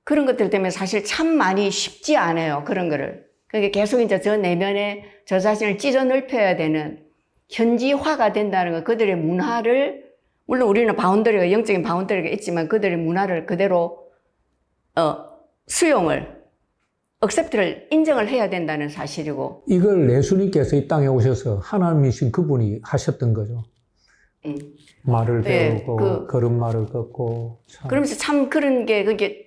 그런 것들 때문에 사실 참 많이 쉽지 않아요. 그런 거를. 그게 계속 이제 저 내면에 저 자신을 찢어 넓혀야 되는, 현지화가 된다는 거, 그들의 문화를, 물론 우리는 바운더리가, 영적인 바운더리가 있지만 그들의 문화를 그대로 수용을, 억셉트를 인정을 해야 된다는 사실이고. 이걸 예수님께서 이 땅에 오셔서 하나님이신 그분이 하셨던 거죠. 말을 배우고 걸음마를 걷고. 참. 그러면서 참 그런 게 그게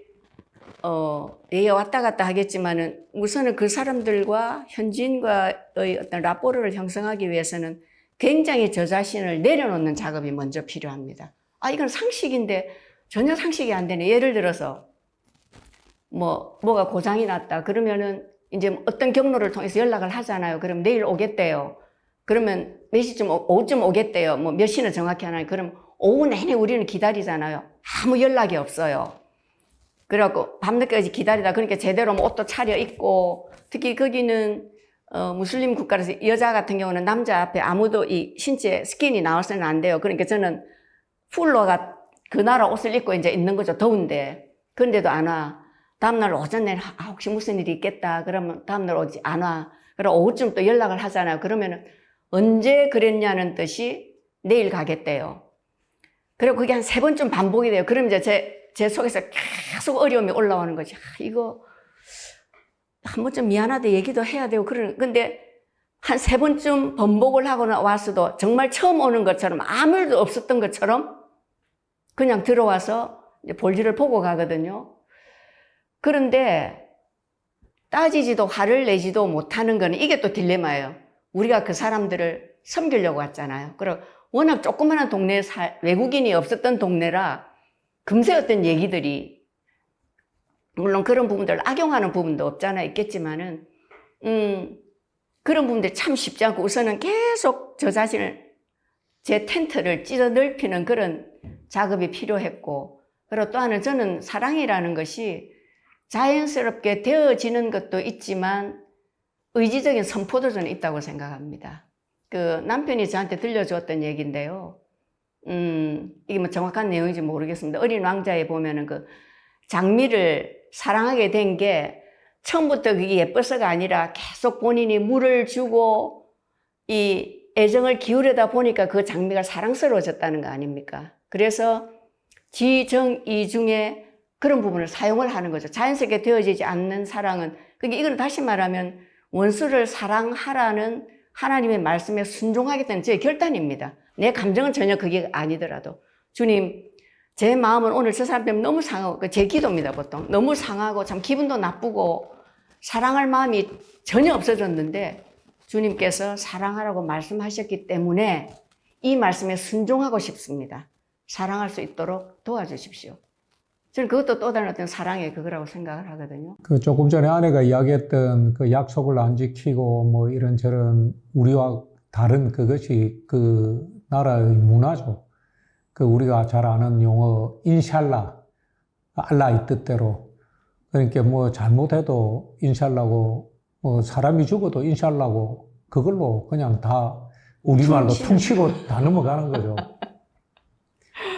얘가 왔다 갔다 하겠지만은 우선은 그 사람들과 현지인과의 어떤 라포르를 형성하기 위해서는 굉장히 저 자신을 내려놓는 작업이 먼저 필요합니다. 이건 상식인데 전혀 상식이 안 되네. 예를 들어서 뭐가 고장이 났다. 그러면은 이제 어떤 경로를 통해서 연락을 하잖아요. 그럼 내일 오겠대요. 그러면 몇 시쯤, 오후쯤 오겠대요. 뭐 몇 시는 정확히 안 하니. 그럼 오후 내내 우리는 기다리잖아요. 아무 연락이 없어요. 그래갖고 밤늦게까지 기다리다. 그러니까 제대로 뭐 옷도 차려입고, 특히 거기는 무슬림 국가라서 여자 같은 경우는 남자 앞에 아무도 이 신체 스킨이 나와서는 안 돼요. 그러니까 저는 풀러가 그 나라 옷을 입고 이제 있는 거죠. 더운데. 그런데도 안 와. 다음날 오전에 혹시 무슨 일이 있겠다. 그러면 다음날 오지 안 와. 그럼 오후쯤 또 연락을 하잖아요. 그러면은 언제 그랬냐는 뜻이 내일 가겠대요. 그리고 그게 한 3번쯤 반복이 돼요. 그럼 이제 제 속에서 계속 어려움이 올라오는 거지. 이거 한 번쯤 미안하다 얘기도 해야 되고 근데 한 3번쯤 번복을 하고 와서도 정말 처음 오는 것처럼 아무 일도 없었던 것처럼 그냥 들어와서 이제 볼일을 보고 가거든요. 그런데 따지지도 화를 내지도 못하는 거는 이게 또 딜레마예요. 우리가 그 사람들을 섬기려고 왔잖아요. 그리고 워낙 조그마한 동네에 외국인이 없었던 동네라 금세 어떤 얘기들이, 물론 그런 부분들 악용하는 부분도 없잖아요. 있겠지만은 그런 부분들이 참 쉽지 않고 우선은 계속 저 자신을, 제 텐트를 찢어 넓히는 그런 작업이 필요했고, 그리고 또 하나는 저는 사랑이라는 것이 자연스럽게 되어지는 것도 있지만 의지적인 선포도 저는 있다고 생각합니다. 그 남편이 저한테 들려주었던 얘기인데요. 이게 뭐 정확한 내용인지 모르겠습니다. 어린 왕자에 보면은 그 장미를 사랑하게 된 게 처음부터 그게 예뻐서가 아니라 계속 본인이 물을 주고 이 애정을 기울이다 보니까 그 장미가 사랑스러워졌다는 거 아닙니까? 그래서 지정이 중에 그런 부분을 사용을 하는 거죠. 자연스럽게 되어지지 않는 사랑은, 그게 이걸 다시 말하면 원수를 사랑하라는 하나님의 말씀에 순종하겠다는 제 결단입니다. 내 감정은 전혀 그게 아니더라도 주님, 제 마음은 오늘 저 사람 때문에 너무 상하고, 제 기도입니다. 보통 너무 상하고 참 기분도 나쁘고 사랑할 마음이 전혀 없어졌는데 주님께서 사랑하라고 말씀하셨기 때문에 이 말씀에 순종하고 싶습니다. 사랑할 수 있도록 도와주십시오. 저는 그것도 또 다른 어떤 사랑의 그거라고 생각을 하거든요. 그 조금 전에 아내가 이야기했던 그 약속을 안 지키고 뭐 이런저런 우리와 다른 그것이 그 나라의 문화죠. 그 우리가 잘 아는 용어 인샬라, 알라의 뜻대로. 그러니까 뭐 잘못해도 인샬라고, 뭐 사람이 죽어도 인샬라고, 그걸로 그냥 다 우리말로 퉁치고 다 넘어가는 거죠.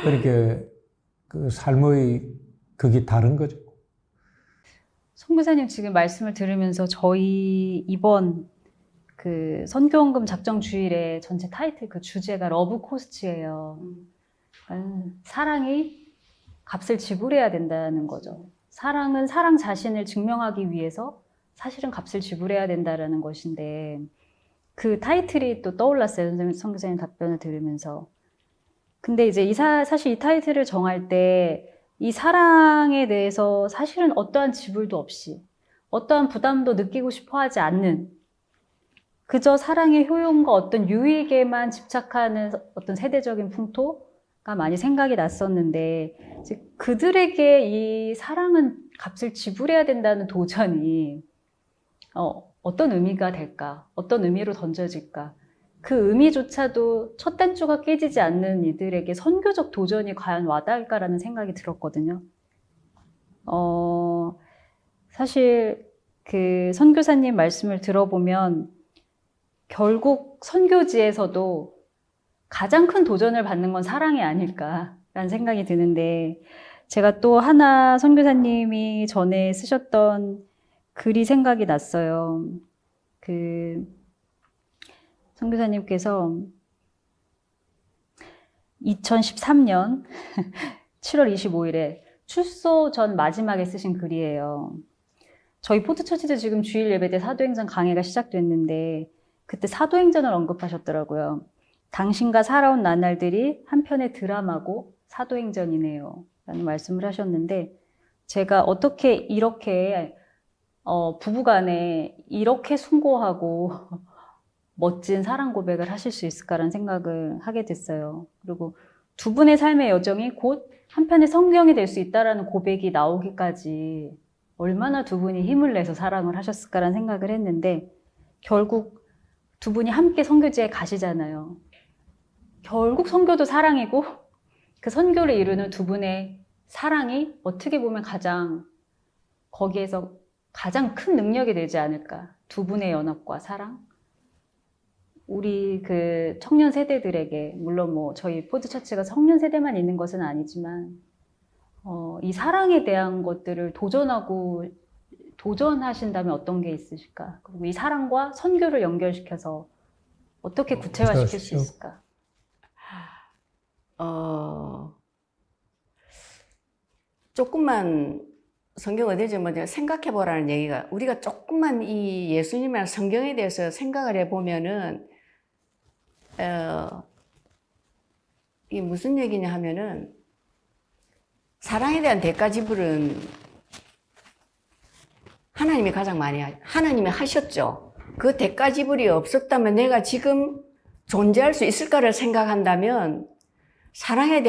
그러니까 그 삶의 그게 다른 거죠. 선교사님 지금 말씀을 들으면서 저희 이번 그 선교원금 작정 주일의 전체 타이틀 그 주제가 러브 코스트예요. 사랑이 값을 지불해야 된다는 거죠. 사랑은 사랑 자신을 증명하기 위해서 사실은 값을 지불해야 된다는 것인데 그 타이틀이 또 떠올랐어요. 선교사님 답변을 들으면서. 근데 이제 사실 이 타이틀을 정할 때 이 사랑에 대해서 사실은 어떠한 지불도 없이 어떠한 부담도 느끼고 싶어 하지 않는 그저 사랑의 효용과 어떤 유익에만 집착하는 어떤 세대적인 풍토가 많이 생각이 났었는데 그들에게 이 사랑은 값을 지불해야 된다는 도전이 어떤 의미가 될까? 어떤 의미로 던져질까? 그 의미조차도 첫 단추가 깨지지 않는 이들에게 선교적 도전이 과연 와닿을까라는 생각이 들었거든요. 사실 그 선교사님 말씀을 들어보면 결국 선교지에서도 가장 큰 도전을 받는 건 사랑이 아닐까라는 생각이 드는데 제가 또 하나 선교사님이 전에 쓰셨던 글이 생각이 났어요. 그 선교사님께서 2013년 7월 25일에 출소 전 마지막에 쓰신 글이에요. 저희 포트처치도 지금 주일 예배 때 사도행전 강해가 시작됐는데 그때 사도행전을 언급하셨더라고요. 당신과 살아온 나날들이 한편의 드라마고 사도행전이네요. 라는 말씀을 하셨는데 제가 어떻게 이렇게 부부간에 이렇게 숭고하고 멋진 사랑 고백을 하실 수 있을까라는 생각을 하게 됐어요. 그리고 두 분의 삶의 여정이 곧 한편의 성경이 될 수 있다라는 고백이 나오기까지 얼마나 두 분이 힘을 내서 사랑을 하셨을까라는 생각을 했는데 결국 두 분이 함께 선교지에 가시잖아요. 결국 선교도 사랑이고 그 선교를 이루는 두 분의 사랑이 어떻게 보면 거기에서 가장 큰 능력이 되지 않을까. 두 분의 연합과 사랑. 우리 그 청년 세대들에게, 물론 뭐 저희 포드처치가 청년 세대만 있는 것은 아니지만, 이 사랑에 대한 것들을 도전하신다면 어떤 게 있으실까? 그리고 이 사랑과 선교를 연결시켜서 어떻게 구체화시킬 수 있을까? 조금만 성경 어디지 먼저 생각해 보라는 얘기가 우리가 조금만 이 예수님이랑 성경에 대해서 생각을 해보면은 이게 무슨 얘기냐 하면은 사랑에 대한 대가 지불은 하나님이 가장 많이 하나님이 하셨죠. 그 대가 지불이 없었다면 내가 지금 존재할 수 있을까를 생각한다면 사랑이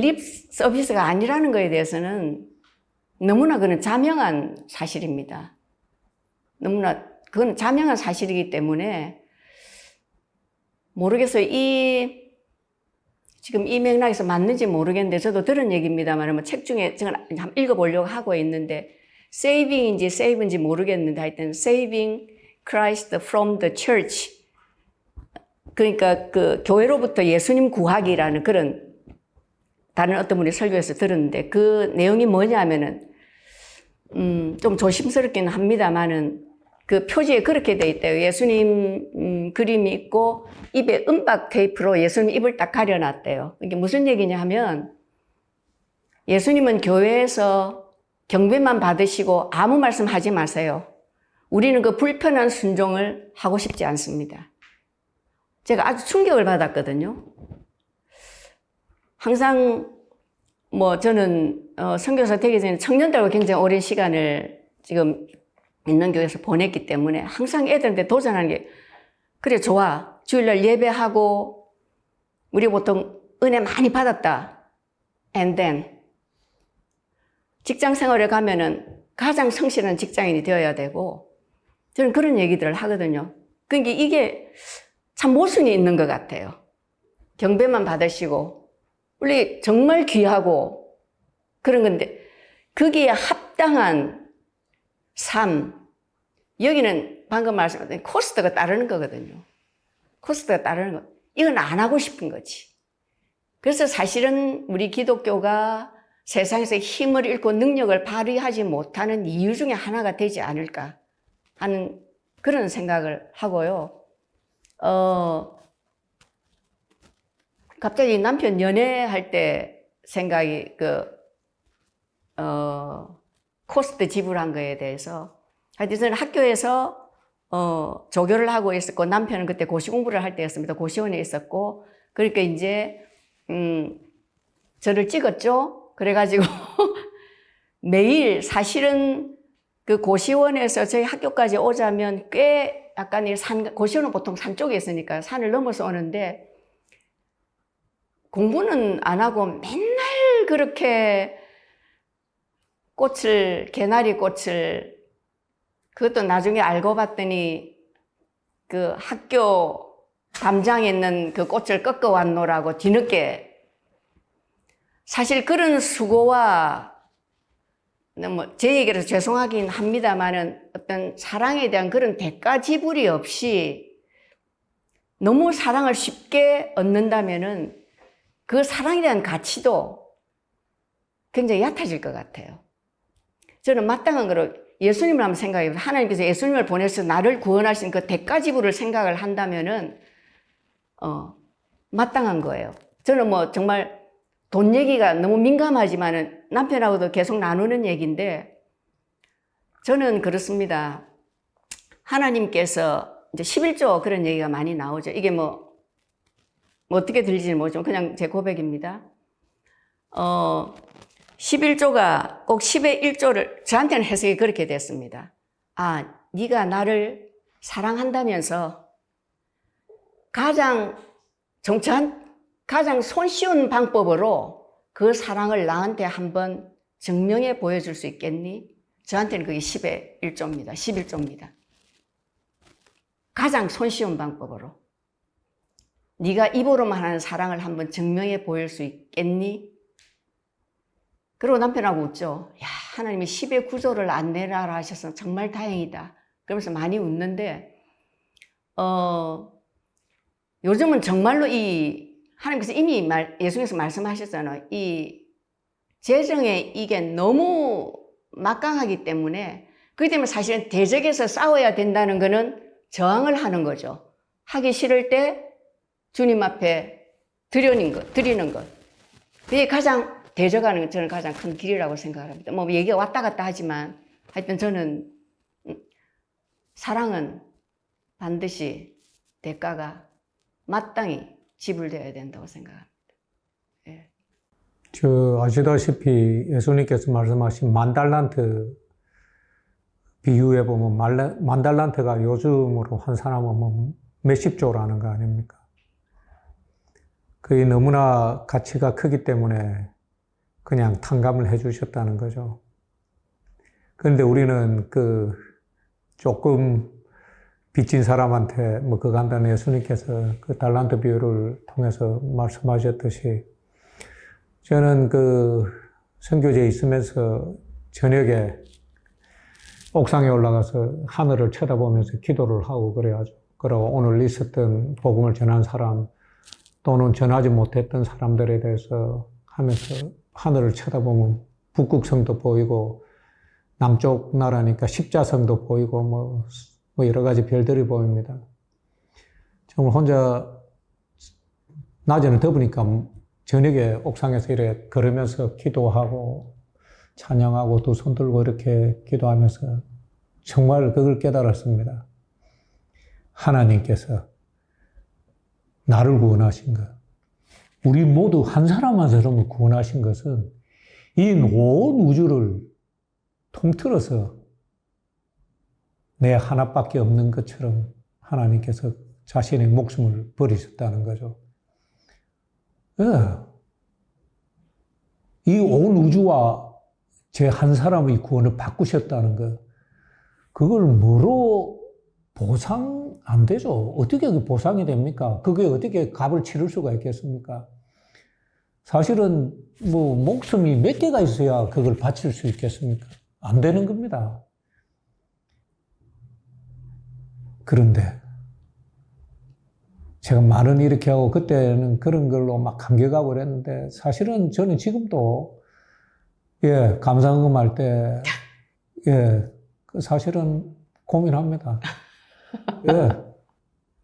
립 서비스가 아니라는 것에 대해서는 너무나 그건 자명한 사실입니다. 그건 자명한 사실이기 때문에 모르겠어요. 지금 이 맥락에서 맞는지 모르겠는데 저도 들은 얘기입니다만 뭐 책 중에 제가 한번 읽어보려고 하고 있는데 saving인지 save인지 모르겠는데 하여튼 saving Christ from the church 그러니까 그 교회로부터 예수님 구하기라는 그런 다른 어떤 분이 설교에서 들었는데 그 내용이 뭐냐면은 좀 조심스럽긴 합니다만은 그 표지에 그렇게 돼 있대요. 예수님 그림이 있고 입에 은박 테이프로 예수님 입을 딱 가려놨대요. 이게 무슨 얘기냐 하면 예수님은 교회에서 경배만 받으시고 아무 말씀 하지 마세요. 우리는 그 불편한 순종을 하고 싶지 않습니다. 제가 아주 충격을 받았거든요. 항상 뭐 저는 선교사 되기 전에 청년들과 굉장히 오랜 시간을 지금 있는 교회에서 보냈기 때문에 항상 애들한테 도전하는 게 그래 좋아 주일날 예배하고 우리 보통 은혜 많이 받았다 and then 직장 생활에 가면은 가장 성실한 직장인이 되어야 되고 저는 그런 얘기들을 하거든요. 그러니까 이게 참 모순이 있는 것 같아요. 경배만 받으시고 원래 정말 귀하고 그런 건데 거기에 합당한 삶 여기는 방금 말씀하신 코스트가 따르는 거거든요. 코스트가 따르는 거 이건 안 하고 싶은 거지. 그래서 사실은 우리 기독교가 세상에서 힘을 잃고 능력을 발휘하지 못하는 이유 중에 하나가 되지 않을까 하는 그런 생각을 하고요. 갑자기 남편 연애할 때 생각이 코스트 지불한 거에 대해서 하여튼 저는 학교에서 조교를 하고 있었고 남편은 그때 고시 공부를 할 때였습니다. 고시원에 있었고 그러니까 이제 저를 찍었죠. 그래가지고 매일 사실은 그 고시원에서 저희 학교까지 오자면 꽤 약간 고시원은 보통 산 쪽에 있으니까 산을 넘어서 오는데 공부는 안 하고 맨날 그렇게 개나리 꽃을 그것도 나중에 알고 봤더니 그 학교 담장에 있는 그 꽃을 꺾어 왔노라고 뒤늦게 사실 그런 수고와 제 얘기로 죄송하긴 합니다만은 어떤 사랑에 대한 그런 대가 지불이 없이 너무 사랑을 쉽게 얻는다면은 그 사랑에 대한 가치도 굉장히 얕아질 것 같아요. 저는 마땅한 거로 예수님을 한번 생각해보세요. 하나님께서 예수님을 보내서 나를 구원하신 그 대가 지불을 생각을 한다면은 마땅한 거예요. 저는 정말 돈 얘기가 너무 민감하지만은 남편하고도 계속 나누는 얘기인데 저는 그렇습니다. 하나님께서 이제 11조 그런 얘기가 많이 나오죠. 이게 어떻게 들리지는 모르지만 그냥 제 고백입니다. 11조가 꼭 10의 1조를 저한테는 해석이 그렇게 됐습니다. 아, 네가 나를 사랑한다면서 가장 손쉬운 방법으로 그 사랑을 나한테 한번 증명해 보여줄 수 있겠니? 저한테는 그게 10의 1조입니다. 11조입니다. 가장 손쉬운 방법으로. 네가 입으로만 하는 사랑을 한번 증명해 보일 수 있겠니? 그리고 남편하고 웃죠. 야, 하나님이 10의 9조를 안 내라라 하셔서 정말 다행이다. 그러면서 많이 웃는데, 요즘은 정말로 하나님께서 이미 예수님께서 말씀하셨잖아요. 이 재정의 이게 너무 막강하기 때문에, 그렇기 때문에 사실은 대적에서 싸워야 된다는 거는 저항을 하는 거죠. 하기 싫을 때 주님 앞에 드리는 것. 그게 가장 대적하는 게 저는 가장 큰 길이라고 생각합니다. 얘기가 왔다 갔다 하지만 하여튼 저는 사랑은 반드시 대가가 마땅히 지불되어야 된다고 생각합니다. 예. 아시다시피 예수님께서 말씀하신 만달란트 비유에 보면 만달란트가 요즘으로 환산하면 몇십 조라는 거 아닙니까? 그게 너무나 가치가 크기 때문에 그냥 탕감을 해 주셨다는 거죠. 그런데 우리는 조금 빚진 사람한테 그거 한다는 예수님께서 그 달란트 비유를 통해서 말씀하셨듯이 저는 선교지에 있으면서 저녁에 옥상에 올라가서 하늘을 쳐다보면서 기도를 하고 그래야죠. 그리고 오늘 있었던 복음을 전한 사람 또는 전하지 못했던 사람들에 대해서 하면서 하늘을 쳐다보면 북극성도 보이고 남쪽 나라니까 십자성도 보이고 여러 가지 별들이 보입니다. 정말 혼자 낮에는 더우니까 저녁에 옥상에서 이렇게 걸으면서 기도하고 찬양하고 두 손 들고 이렇게 기도하면서 정말 그걸 깨달았습니다. 하나님께서 나를 구원하신 것, 우리 모두 한 사람 한 사람을 구원하신 것은 이 온 우주를 통틀어서 내 하나밖에 없는 것처럼 하나님께서 자신의 목숨을 버리셨다는 거죠. 이 온 우주와 제 한 사람의 구원을 바꾸셨다는 것, 그걸 뭐로 보상 안 되죠. 어떻게 그게 보상이 됩니까? 그게 어떻게 값을 치를 수가 있겠습니까? 사실은 목숨이 몇 개가 있어야 그걸 바칠 수 있겠습니까? 안 되는 겁니다. 그런데 제가 말은 이렇게 하고 그때는 그런 걸로 막 감격하고 그랬는데 사실은 저는 지금도 예, 감사헌금 할 때, 예, 그 사실은 고민합니다. 예,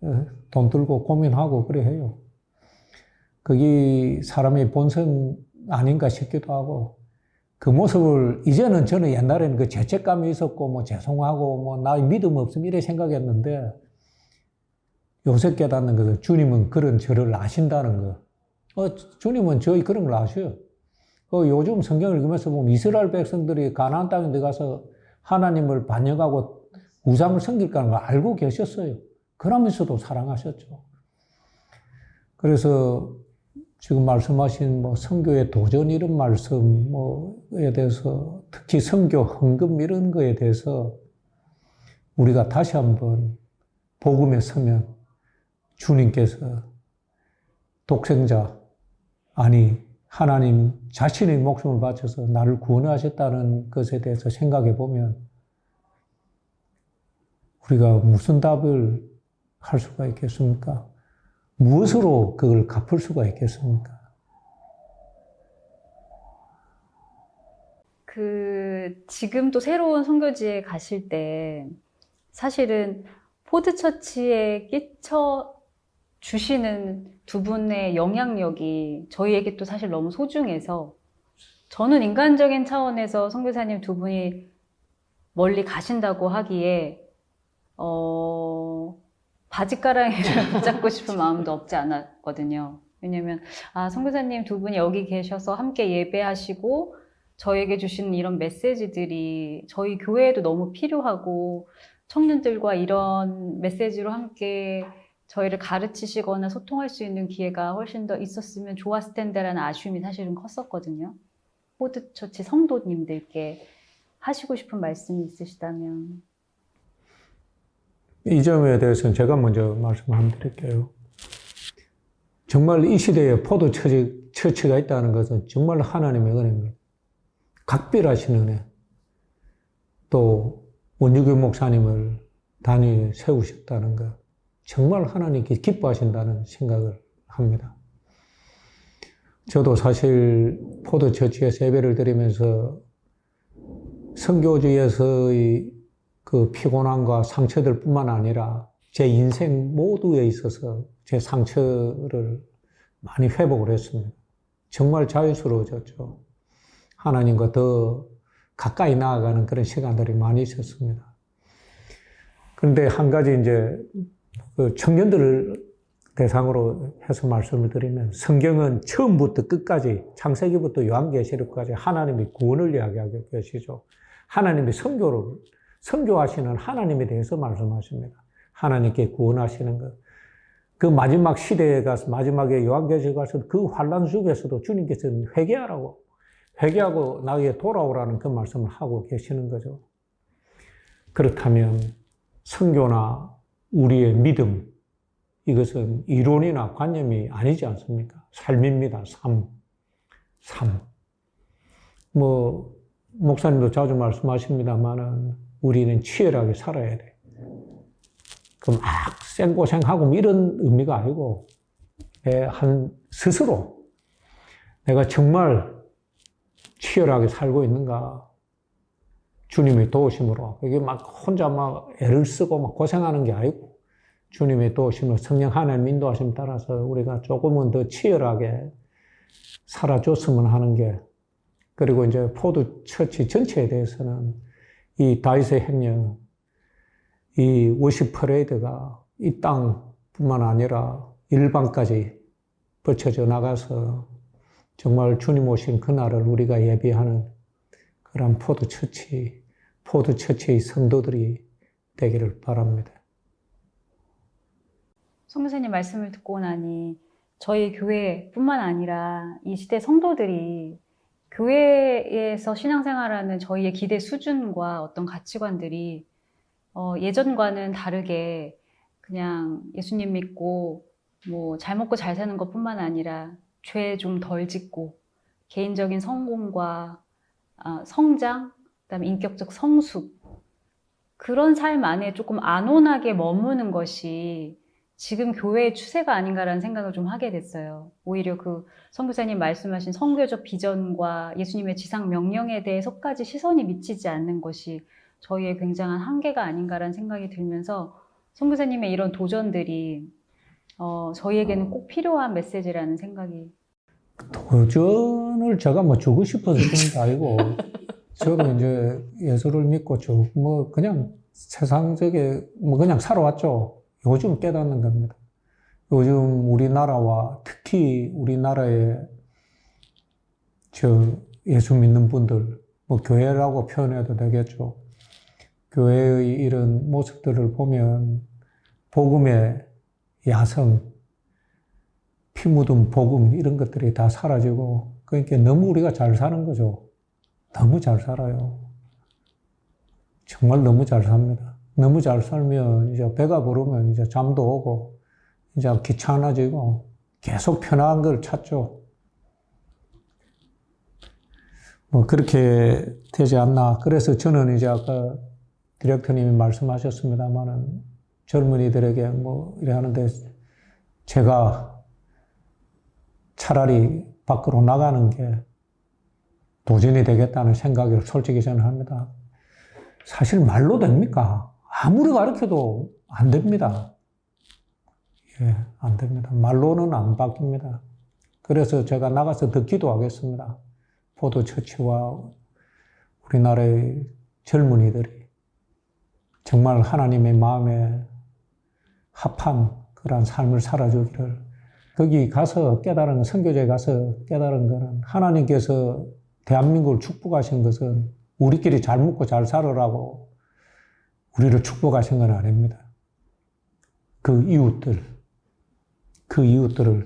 예, 돈 들고 고민하고 그래 해요. 그게 사람의 본성 아닌가 싶기도 하고, 그 모습을, 이제는 저는 옛날에는 그 죄책감이 있었고, 뭐 죄송하고, 뭐 나 믿음 없음 이래 생각했는데, 요새 깨닫는 것은 주님은 그런 저를 아신다는 거. 주님은 저희 그런 걸 아셔요. 요즘 성경을 읽으면서 보면 이스라엘 백성들이 가나안 땅에 들어가서 하나님을 반역하고 우상을 섬길까는 걸 알고 계셨어요. 그러면서도 사랑하셨죠. 그래서 지금 말씀하신 뭐 선교의 도전 이런 말씀 뭐에 대해서 특히 선교 헌금 이런 거에 대해서 우리가 다시 한번 복음에 서면 주님께서 독생자 아니 하나님 자신의 목숨을 바쳐서 나를 구원하셨다는 것에 대해서 생각해 보면 우리가 무슨 답을 할 수가 있겠습니까? 무엇으로 그걸 갚을 수가 있겠습니까? 지금 또 새로운 선교지에 가실 때 사실은 포드처치에 끼쳐 주시는 두 분의 영향력이 저희에게 또 사실 너무 소중해서 저는 인간적인 차원에서 선교사님 두 분이 멀리 가신다고 하기에 바짓가랑이를 붙잡고 싶은 마음도 없지 않았거든요. 왜냐면 선교사님 두 분이 여기 계셔서 함께 예배하시고 저에게 주시는 이런 메시지들이 저희 교회에도 너무 필요하고 청년들과 이런 메시지로 함께 저희를 가르치시거나 소통할 수 있는 기회가 훨씬 더 있었으면 좋았을 텐데라는 아쉬움이 사실은 컸었거든요. 포드처치 성도님들께 하시고 싶은 말씀이 있으시다면. 이 점에 대해서는 제가 먼저 말씀 한번 드릴게요. 정말 이 시대에 포도처치가 있다는 것은 정말 하나님의 은혜입니다. 각별하신 은혜. 또 원유교 목사님을 단위에 세우셨다는 것. 정말 하나님께 기뻐하신다는 생각을 합니다. 저도 사실 포도처치에서 예배를 드리면서 선교지에서의 그 피곤함과 상처들 뿐만 아니라 제 인생 모두에 있어서 제 상처를 많이 회복을 했습니다. 정말 자유스러워졌죠. 하나님과 더 가까이 나아가는 그런 시간들이 많이 있었습니다. 그런데 한 가지 이제 그 청년들을 대상으로 해서 말씀을 드리면 성경은 처음부터 끝까지 창세기부터 요한계시록까지 하나님의 구원을 이야기하고 계시죠. 하나님의 선교하시는 하나님에 대해서 말씀하십니다. 하나님께 구원하시는 것. 그 마지막 시대에 가서 마지막에 요한계시록에 가서 그 환난 속에서도 주님께서는 회개하고 나에게 돌아오라는 그 말씀을 하고 계시는 거죠. 그렇다면 선교나 우리의 믿음, 이것은 이론이나 관념이 아니지 않습니까? 삶입니다. 삶. 목사님도 자주 말씀하십니다만은 우리는 치열하게 살아야 돼. 막 생고생하고 이런 의미가 아니고, 스스로 내가 정말 치열하게 살고 있는가. 주님의 도우심으로. 이게 혼자 애를 쓰고 고생하는 게 아니고, 주님의 도우심으로 성령 하나님 인도하심 따라서 우리가 조금은 더 치열하게 살아줬으면 하는 게, 그리고 이제 포도처치 전체에 대해서는 이 다윗의 행령, 이 워십 퍼레이드가 이 땅뿐만 아니라 일방까지 뻗쳐져 나가서 정말 주님 오신 그날을 우리가 예비하는 그런 포도처치의 성도들이 되기를 바랍니다. 선교사님 말씀을 듣고 나니 저희 교회뿐만 아니라 이 시대 성도들이 교회에서 신앙생활하는 저희의 기대 수준과 어떤 가치관들이 예전과는 다르게 그냥 예수님 믿고 잘 먹고 잘 사는 것뿐만 아니라 죄 좀 덜 짓고 개인적인 성공과 성장, 그다음에 인격적 성숙, 그런 삶 안에 조금 안온하게 머무는 것이 지금 교회의 추세가 아닌가라는 생각을 좀 하게 됐어요. 오히려 그 선교사님 말씀하신 선교적 비전과 예수님의 지상 명령에 대해서까지 시선이 미치지 않는 것이 저희의 굉장한 한계가 아닌가라는 생각이 들면서 선교사님의 이런 도전들이 저희에게는 꼭 필요한 메시지라는 생각이. 도전을 제가 뭐 주고 싶어서 주는 게 아니고, 저는 이제 예수를 믿고 쭉 뭐 그냥 세상적에 뭐 그냥 살아왔죠. 요즘 깨닫는 겁니다. 요즘 우리나라와 특히 우리나라의 예수 믿는 분들, 뭐 교회라고 표현해도 되겠죠. 교회의 이런 모습들을 보면 복음의 야성, 피 묻은 복음 이런 것들이 다 사라지고, 그러니까 너무 우리가 잘 사는 거죠. 너무 잘 살아요. 정말 너무 잘 삽니다. 너무 잘 살면 이제 배가 부르면 이제 잠도 오고, 이제 귀찮아지고, 계속 편한 걸 찾죠. 뭐, 그렇게 되지 않나. 그래서 저는 이제 아까 디렉터님이 말씀하셨습니다만은 젊은이들에게 뭐, 이래 하는데, 제가 차라리 밖으로 나가는 게 도전이 되겠다는 생각을 솔직히 저는 합니다. 사실 말로 됩니까? 아무리 가르쳐도 안 됩니다. 예, 안 됩니다. 말로는 안 바뀝니다. 그래서 제가 나가서 더 기도하겠습니다. 포도처치와 우리나라의 젊은이들이 정말 하나님의 마음에 합한 그런 삶을 살아주기를, 거기 가서 깨달은, 선교제에 가서 깨달은 거는 하나님께서 대한민국을 축복하신 것은 우리끼리 잘 먹고 잘 살으라고 우리를 축복하신 건 아닙니다. 그 이웃들을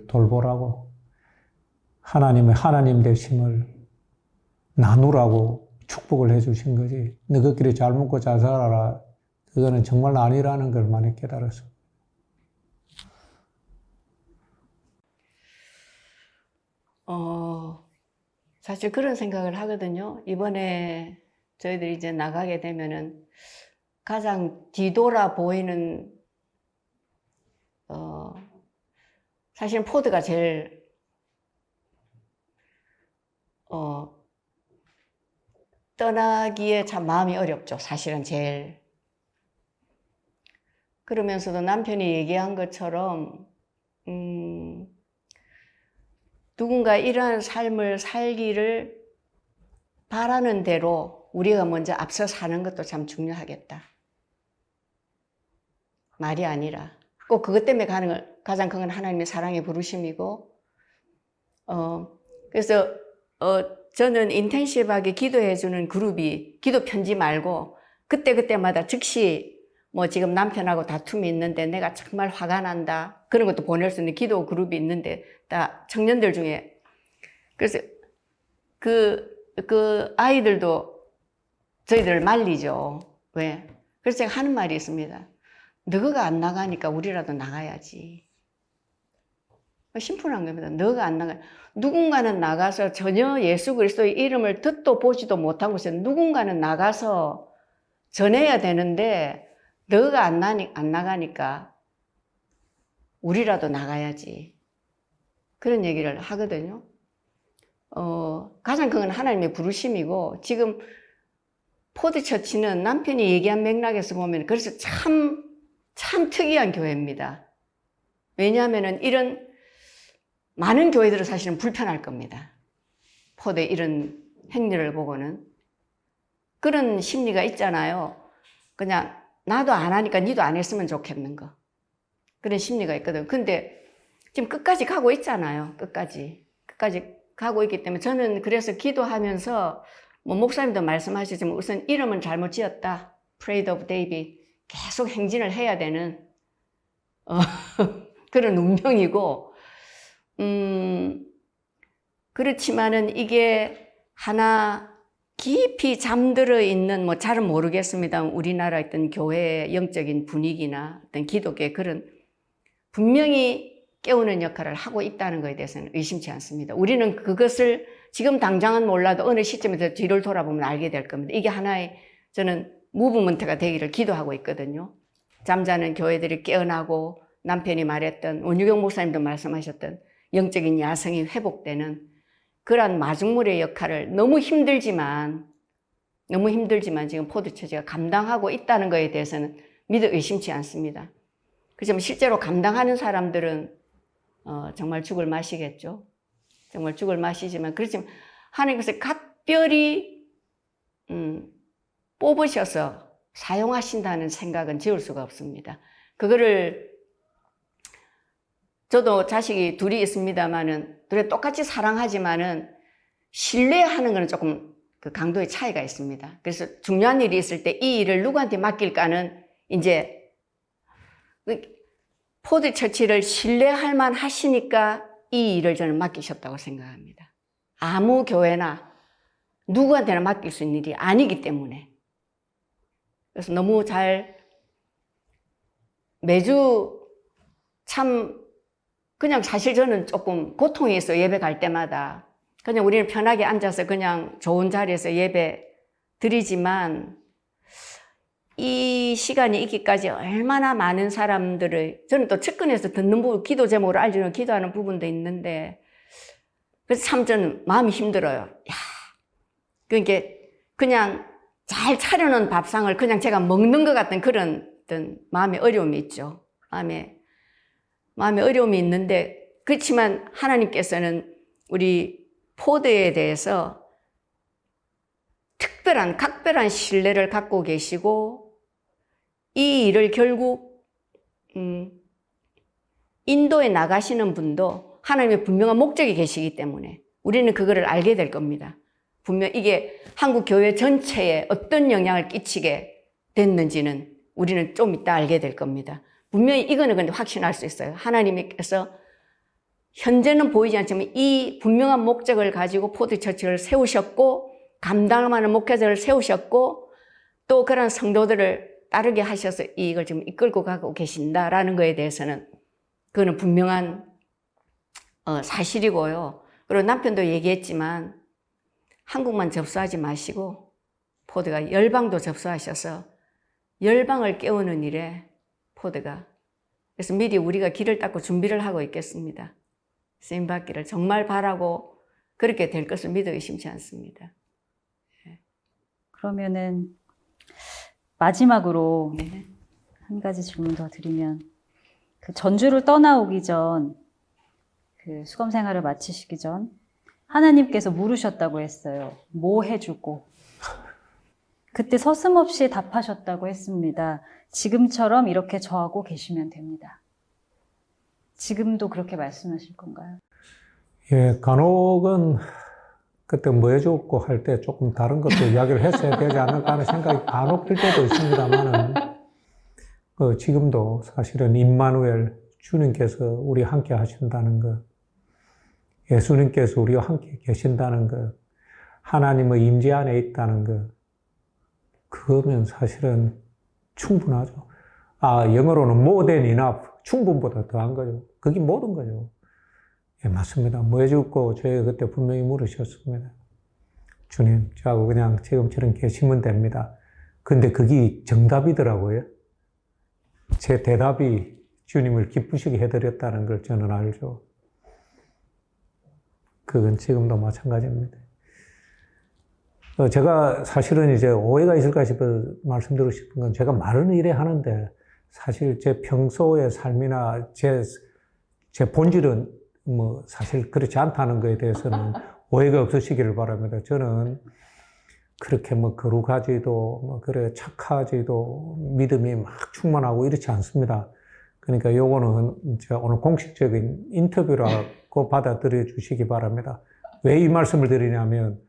돌보라고, 하나님의 하나님 되심을 나누라고 축복을 해주신 거지, 너희끼리 잘 먹고 잘 살아라, 그거는 정말 아니라는 걸 많이 깨달았습니다. 사실 그런 생각을 하거든요. 이번에 저희들이 이제 나가게 되면은 가장 뒤돌아 보이는, 사실은 포드가 제일, 떠나기에 참 마음이 어렵죠. 사실은 제일. 그러면서도 남편이 얘기한 것처럼, 누군가 이러한 삶을 살기를 바라는 대로 우리가 먼저 앞서 사는 것도 참 중요하겠다. 말이 아니라 꼭 그것 때문에 가장 큰 건 하나님의 사랑의 부르심이고, 그래서 저는 인텐시브하게 기도해주는 그룹이, 기도 편지 말고 그때마다 즉시 뭐 지금 남편하고 다툼이 있는데 내가 정말 화가 난다, 그런 것도 보낼 수 있는 기도 그룹이 있는데, 다 청년들 중에. 그래서 그 아이들도 저희들을 말리죠. 왜? 그래서 제가 하는 말이 있습니다. 너가 안 나가니까 우리라도 나가야지. 심플한 겁니다. 너가 안 나가. 누군가는 나가서 전혀 예수 그리스도의 이름을 듣도 보지도 못한 곳에 누군가는 나가서 전해야 되는데, 너가 안 나가니까 우리라도 나가야지. 그런 얘기를 하거든요. 가장 큰 건 하나님의 부르심이고, 지금 포드처치는 남편이 얘기한 맥락에서 보면 그래서 참 특이한 교회입니다. 왜냐하면 이런 많은 교회들은 사실은 불편할 겁니다. 포드의 이런 행렬을 보고는. 그런 심리가 있잖아요. 그냥 나도 안 하니까 니도 안 했으면 좋겠는 거. 그런 심리가 있거든. 근데 지금 끝까지 가고 있잖아요. 끝까지 가고 있기 때문에 저는 그래서 기도하면서, 뭐 목사님도 말씀하시지만 우선 이름은 잘못 지었다. Prayed of David. 계속 행진을 해야 되는 그런 운명이고, 그렇지만은 이게 하나 깊이 잠들어 있는, 뭐 잘은 모르겠습니다. 우리나라 어떤 교회의 영적인 분위기나 어떤 기독교의 그런, 분명히 깨우는 역할을 하고 있다는 것에 대해서는 의심치 않습니다. 우리는 그것을 지금 당장은 몰라도 어느 시점에서 뒤를 돌아보면 알게 될 겁니다. 이게 하나의, 저는 무브먼트가 되기를 기도하고 있거든요. 잠자는 교회들이 깨어나고 남편이 말했던 원유경 목사님도 말씀하셨던 영적인 야성이 회복되는 그러한 마중물의 역할을 너무 힘들지만 지금 포도처지가 감당하고 있다는 것에 대해서는 믿어 의심치 않습니다. 그렇지만 실제로 감당하는 사람들은 정말 죽을 맛이겠죠. 정말 죽을 맛이지만 그렇지만 하나님께서 각별히 뽑으셔서 사용하신다는 생각은 지울 수가 없습니다. 그거를 저도 자식이 둘이 있습니다만은 둘이 똑같이 사랑하지만은 신뢰하는 거는 조금 그 강도의 차이가 있습니다. 그래서 중요한 일이 있을 때 이 일을 누구한테 맡길까는 이제 포드 처치를 신뢰할 만 하시니까 이 일을 저는 맡기셨다고 생각합니다. 아무 교회나 누구한테나 맡길 수 있는 일이 아니기 때문에. 그래서 너무 잘 매주 참 그냥 사실 저는 조금 고통이 있어요. 예배 갈 때마다. 그냥 우리는 편하게 앉아서 그냥 좋은 자리에서 예배 드리지만 이 시간이 있기까지 얼마나 많은 사람들을 저는 또 측근에서 듣는 부분, 기도 제목으로 알려주는 기도하는 부분도 있는데 그래서 참 저는 마음이 힘들어요. 야, 그러니까 그냥 잘 차려놓은 밥상을 그냥 제가 먹는 것 같은 그런 어떤 마음의 어려움이 있죠. 마음의 어려움이 있는데 그렇지만 하나님께서는 우리 포드에 대해서 각별한 신뢰를 갖고 계시고 이 일을 결국 인도에 나가시는 분도 하나님의 분명한 목적이 계시기 때문에 우리는 그거를 알게 될 겁니다. 분명 이게 한국 교회 전체에 어떤 영향을 끼치게 됐는지는 우리는 좀 이따 알게 될 겁니다. 분명히 이거는 근데 확신할 수 있어요. 하나님께서 현재는 보이지 않지만 이 분명한 목적을 가지고 포드처치를 세우셨고 감당하는 목회자를 세우셨고 또 그런 성도들을 따르게 하셔서 이걸 지금 이끌고 가고 계신다라는 거에 대해서는 그거는 분명한 사실이고요. 그리고 남편도 얘기했지만 한국만 접수하지 마시고 포드가 열방도 접수하셔서 열방을 깨우는 일에 포드가 그래서 미리 우리가 길을 닦고 준비를 하고 있겠습니다. 쓰임 받기를 정말 바라고 그렇게 될 것을 믿어 의심치 않습니다. 그러면은 마지막으로 네. 한 가지 질문 더 드리면 그 전주를 떠나오기 전 그 수검 생활을 마치시기 전 하나님께서 물으셨다고 했어요. 뭐 해주고 그때 서슴없이 답하셨다고 했습니다. 지금처럼 이렇게 저하고 계시면 됩니다. 지금도 그렇게 말씀하실 건가요? 예, 간혹은 그때 뭐 해줬고 할 때 조금 다른 것도 이야기를 했어야 되지 않을까 하는 생각이 간혹 들 때도 있습니다만은, 지금도 사실은 임마누엘, 주님께서 우리 함께 하신다는 것, 예수님께서 우리와 함께 계신다는 것, 하나님의 임재 안에 있다는 것, 그거면 사실은 충분하죠. 영어로는 more than enough, 충분보다 더한 거죠. 그게 모든 거죠. 예, 맞습니다. 뭐 해주고 저희가 그때 분명히 물으셨습니다. 주님, 저하고 그냥 지금처럼 계시면 됩니다. 근데 그게 정답이더라고요. 제 대답이 주님을 기쁘시게 해드렸다는 걸 저는 알죠. 그건 지금도 마찬가지입니다. 제가 사실은 이제 오해가 있을까 싶어서 말씀드리고 싶은 건 제가 말은 이래 하는데 사실 제 평소의 삶이나 제 본질은 뭐 사실 그렇지 않다는 것에 대해서는 오해가 없으시기를 바랍니다. 저는 그렇게 뭐 거룩하지도 뭐 그래 착하지도 믿음이 막 충만하고 이렇지 않습니다. 그러니까 요거는 이제 오늘 공식적인 인터뷰라고 받아들여 주시기 바랍니다. 왜 이 말씀을 드리냐면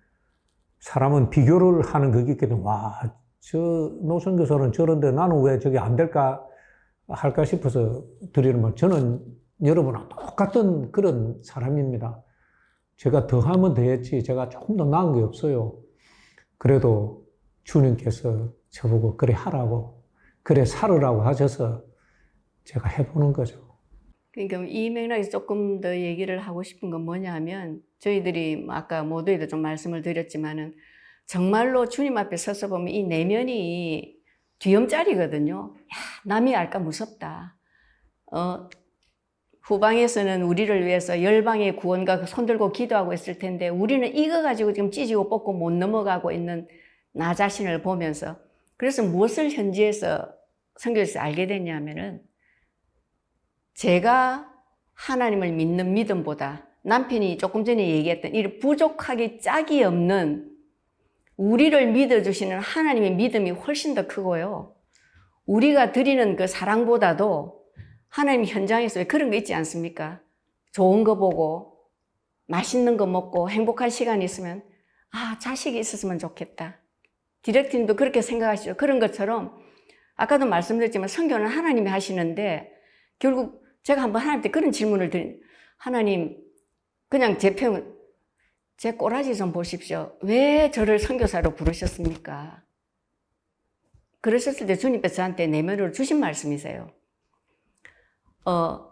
사람은 비교를 하는 그게 있거든요. 와, 저 노선 교사는 저런데 나는 왜 저게 안 될까 할까 싶어서 드리는 말. 저는 여러분하고 똑같은 그런 사람입니다. 제가 더 하면 더했지 제가 조금 더 나은 게 없어요. 그래도 주님께서 저보고 그래 하라고 그래 살으라고 하셔서 제가 해보는 거죠. 그러니까 이 맥락에서 조금 더 얘기를 하고 싶은 건 뭐냐 하면 저희들이 아까 모두에도 좀 말씀을 드렸지만은 정말로 주님 앞에 서서 보면 이 내면이 뒤엄짜리거든요. 야, 남이 알까 무섭다. 후방에서는 우리를 위해서 열방의 구원과 손 들고 기도하고 있을 텐데 우리는 이거 가지고 지금 찢고 뽑고 못 넘어가고 있는 나 자신을 보면서 그래서 무엇을 현지에서 선교에서 알게 됐냐면은 제가 하나님을 믿는 믿음보다 남편이 조금 전에 얘기했던 이 부족하기 짝이 없는 우리를 믿어주시는 하나님의 믿음이 훨씬 더 크고요. 우리가 드리는 그 사랑보다도 하나님 현장에서 왜 그런 거 있지 않습니까? 좋은 거 보고 맛있는 거 먹고 행복한 시간이 있으면 아, 자식이 있었으면 좋겠다. 디렉터님도 그렇게 생각하시죠. 그런 것처럼 아까도 말씀드렸지만 선교는 하나님이 하시는데 결국 제가 한번 하나님한테 그런 질문을 드린 하나님 그냥 제 꼬라지 좀 보십시오. 왜 저를 선교사로 부르셨습니까? 그러셨을 때 주님께서 저한테 내면으로 주신 말씀이세요.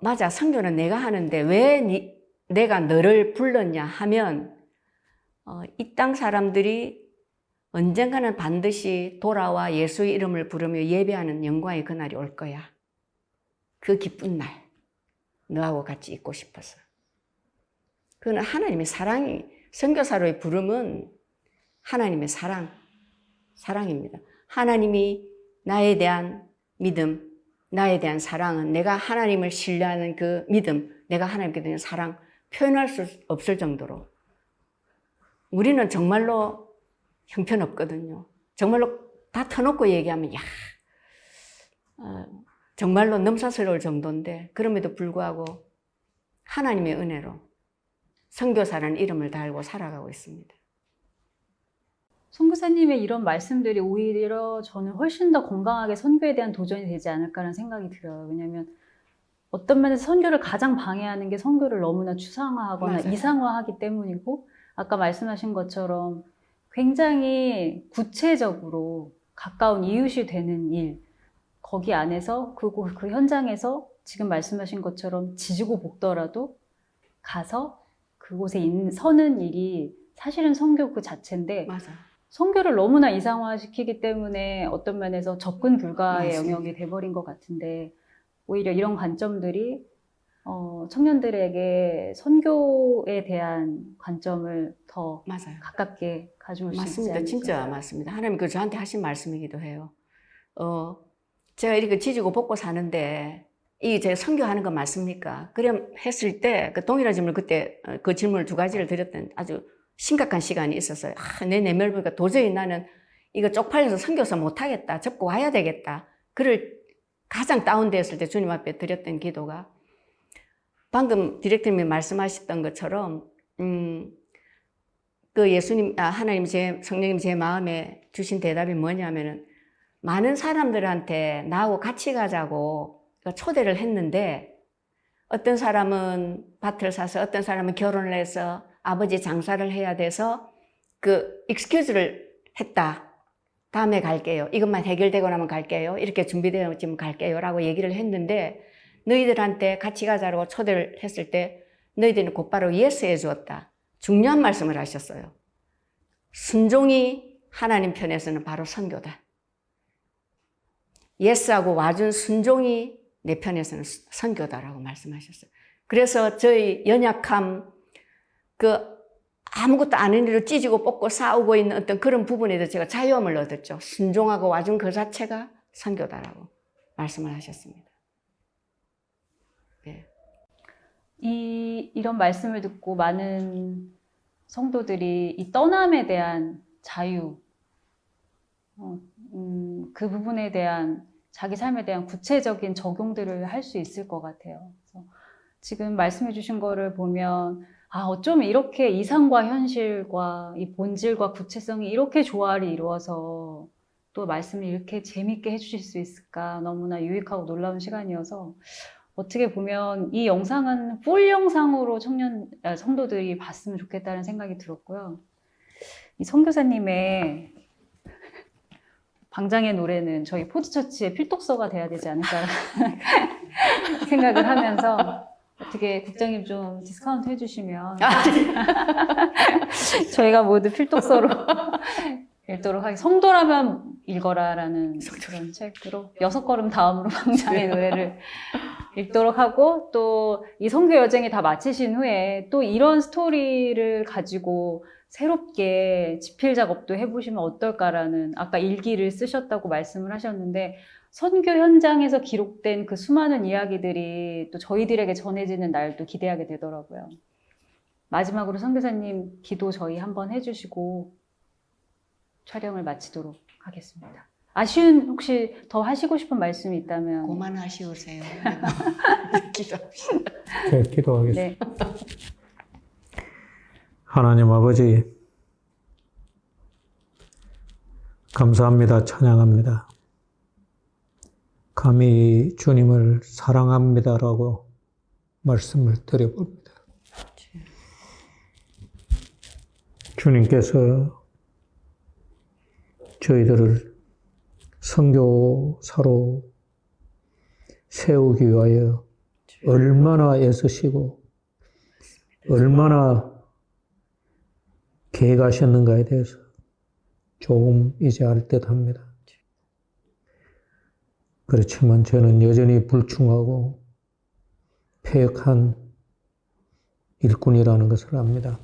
맞아. 선교는 내가 하는데 왜 내가 너를 불렀냐 하면 이 땅 사람들이 언젠가는 반드시 돌아와 예수의 이름을 부르며 예배하는 영광의 그날이 올 거야. 그 기쁜 날 너하고 같이 있고 싶어서. 그건 하나님의 사랑이 선교사로의 부름은 하나님의 사랑입니다. 하나님이 나에 대한 믿음, 나에 대한 사랑은 내가 하나님을 신뢰하는 그 믿음, 내가 하나님께 대한 사랑 표현할 수 없을 정도로 우리는 정말로 형편없거든요. 정말로 다 터놓고 얘기하면 정말로 넘사스러울 정도인데 그럼에도 불구하고 하나님의 은혜로 선교사라는 이름을 달고 살아가고 있습니다. 선교사님의 이런 말씀들이 오히려 저는 훨씬 더 건강하게 선교에 대한 도전이 되지 않을까라는 생각이 들어요. 왜냐하면 어떤 면에서 선교를 가장 방해하는 게 선교를 너무나 추상화하거나 맞아요. 이상화하기 때문이고 아까 말씀하신 것처럼 굉장히 구체적으로 가까운 이웃이 되는 일 거기 안에서 그 현장에서 지금 말씀하신 것처럼 지지고 볶더라도 가서 그곳에 서는 일이 사실은 선교 그 자체인데 맞아. 선교를 너무나 이상화시키기 때문에 어떤 면에서 접근 불가의 맞습니다. 영역이 돼버린 것 같은데 오히려 이런 관점들이 청년들에게 선교에 대한 관점을 더 맞아요. 가깝게 가져올 수 있지 맞습니다. 않을까. 진짜 맞습니다. 하나님 그 저한테 하신 말씀이기도 해요. 제가 이렇게 지지고 볶고 사는데 이 제가 선교하는 거 맞습니까? 그럼 했을 때 그 동일한 질문을 그때 그 질문을 두 가지를 드렸던 아주 심각한 시간이 있었어요. 내 내면을 보니까 도저히 나는 이거 쪽팔려서 선교사 못하겠다. 접고 와야 되겠다. 그를 가장 다운되었을 때 주님 앞에 드렸던 기도가 방금 디렉터님이 말씀하셨던 것처럼 그 하나님 성령님 제 마음에 주신 대답이 뭐냐면은 많은 사람들한테 나하고 같이 가자고 초대를 했는데 어떤 사람은 밭을 사서 어떤 사람은 결혼을 해서 아버지 장사를 해야 돼서 그 익스큐즈를 했다. 다음에 갈게요. 이것만 해결되고 나면 갈게요. 이렇게 준비되어지면 갈게요. 라고 얘기를 했는데 너희들한테 같이 가자고 초대를 했을 때 너희들은 곧바로 예스 해 주었다. 중요한 말씀을 하셨어요. 순종이 하나님 편에서는 바로 선교다. 예스하고 와준 순종이 내 편에서는 선교다라고 말씀하셨어요. 그래서 저희 연약함, 아무것도 아닌 일을 찢고 뽑고 싸우고 있는 어떤 그런 부분에 대해서 제가 자유함을 얻었죠. 순종하고 와준 그 자체가 선교다라고 말씀을 하셨습니다. 네. 이런 말씀을 듣고 많은 성도들이 이 떠남에 대한 자유, 그 부분에 대한 자기 삶에 대한 구체적인 적용들을 할 수 있을 것 같아요. 그래서 지금 말씀해 주신 거를 보면 어쩜 이렇게 이상과 현실과 이 본질과 구체성이 이렇게 조화를 이루어서 또 말씀을 이렇게 재밌게 해주실 수 있을까 너무나 유익하고 놀라운 시간이어서 어떻게 보면 이 영상은 풀 영상으로 성도들이 봤으면 좋겠다는 생각이 들었고요. 이 선교사님의 방장의 노래는 저희 포즈처치의 필독서가 돼야 되지 않을까 생각을 하면서 어떻게 국장님 좀 디스카운트 해주시면 저희가 모두 필독서로 읽도록 하겠습니다. 성도라면 읽어라라는 그런 책으로 6걸음 다음으로 방장의 노래를 읽도록 하고 또 이 선교 여정이 다 마치신 후에 또 이런 스토리를 가지고 새롭게 집필 작업도 해보시면 어떨까라는 아까 일기를 쓰셨다고 말씀을 하셨는데 선교 현장에서 기록된 그 수많은 이야기들이 또 저희들에게 전해지는 날도 기대하게 되더라고요. 마지막으로 선교사님 기도 저희 한번 해주시고 촬영을 마치도록 하겠습니다. 아쉬운 혹시 더 하시고 싶은 말씀이 있다면 그만하시오세요. 기도합시다. 네, 기도하겠습니다. 네. 하나님 아버지, 감사합니다. 찬양합니다. 감히 주님을 사랑합니다라고 말씀을 드려봅니다. 주님께서 저희들을 선교사로 세우기 위하여 얼마나 애쓰시고 얼마나 계획하셨는가에 대해서 조금 이제 알 듯합니다. 그렇지만 저는 여전히 불충하고 패역한 일꾼이라는 것을 압니다.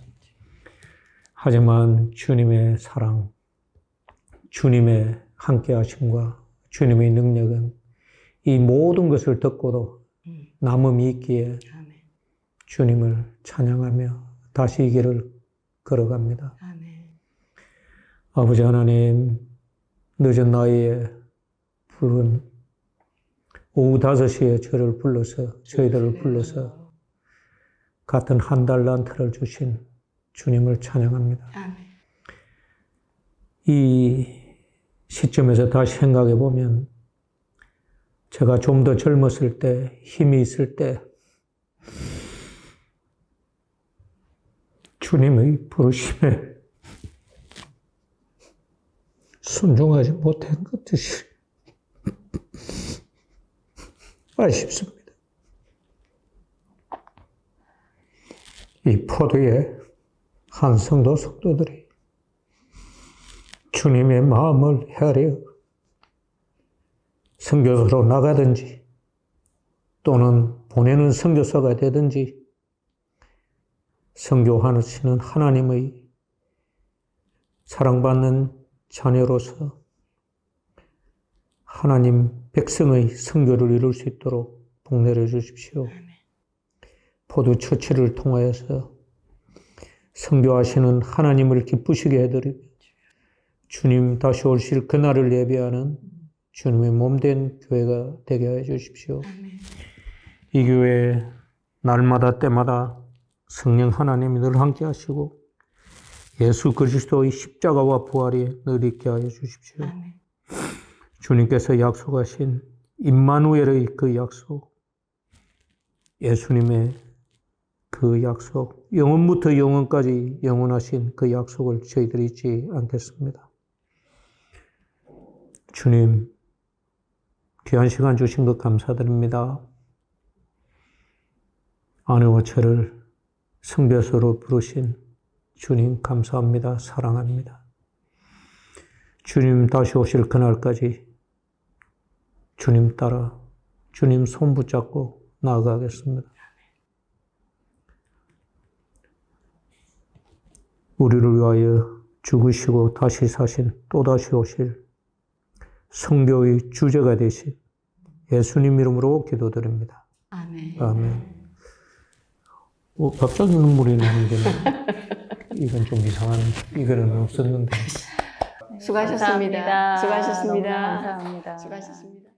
하지만 주님의 사랑, 주님의 함께하심과 주님의 능력은 이 모든 것을 듣고도 남음이 있기에 주님을 찬양하며 다시 이 길을 걸어갑니다. 아버지 하나님, 늦은 나이에 부른 오후 5시에 저희들을 불러서 같은 한 달란트를 주신 주님을 찬양합니다. 이 시점에서 다시 생각해 보면 제가 좀 더 젊었을 때, 힘이 있을 때 주님의 부르심에 순종하지 못한 것듯이 아쉽습니다. 이 포도에 한 성도 성도들이 주님의 마음을 헤아려 선교사로 나가든지 또는 보내는 선교사가 되든지 선교하시는 하나님의 사랑받는 자녀로서 하나님 백성의 선교를 이룰 수 있도록 복내려 주십시오. 포도 처치를 통하여서 선교하시는 하나님을 기쁘시게 해드리며 주님 다시 오실 그날을 예비하는 주님의 몸된 교회가 되게 해 주십시오. 이 교회 날마다 때마다 성령 하나님이 늘 함께 하시고 예수 그리스도의 십자가와 부활이 늘 있게 하여 주십시오. 주님께서 약속하신 임마누엘의 그 약속, 예수님의 그 약속, 영원부터 영원까지 영원하신 그 약속을 저희들이 잊지 않겠습니다. 주님, 귀한 시간 주신 것 감사드립니다. 아내와 저를 성교사로 부르신 주님 감사합니다. 사랑합니다. 주님 다시 오실 그날까지 주님 따라 주님 손 붙잡고 나아가겠습니다. 우리를 위하여 죽으시고 다시 사신 또다시 오실 성교의 주제가 되신 예수님 이름으로 기도드립니다. 아멘. 아멘. 갑자기 눈물이 나는데 이건 좀 이상한, 이거는 없었는데. 수고하셨습니다. 감사합니다. 수고하셨습니다. 너무 감사합니다. 수고하셨습니다.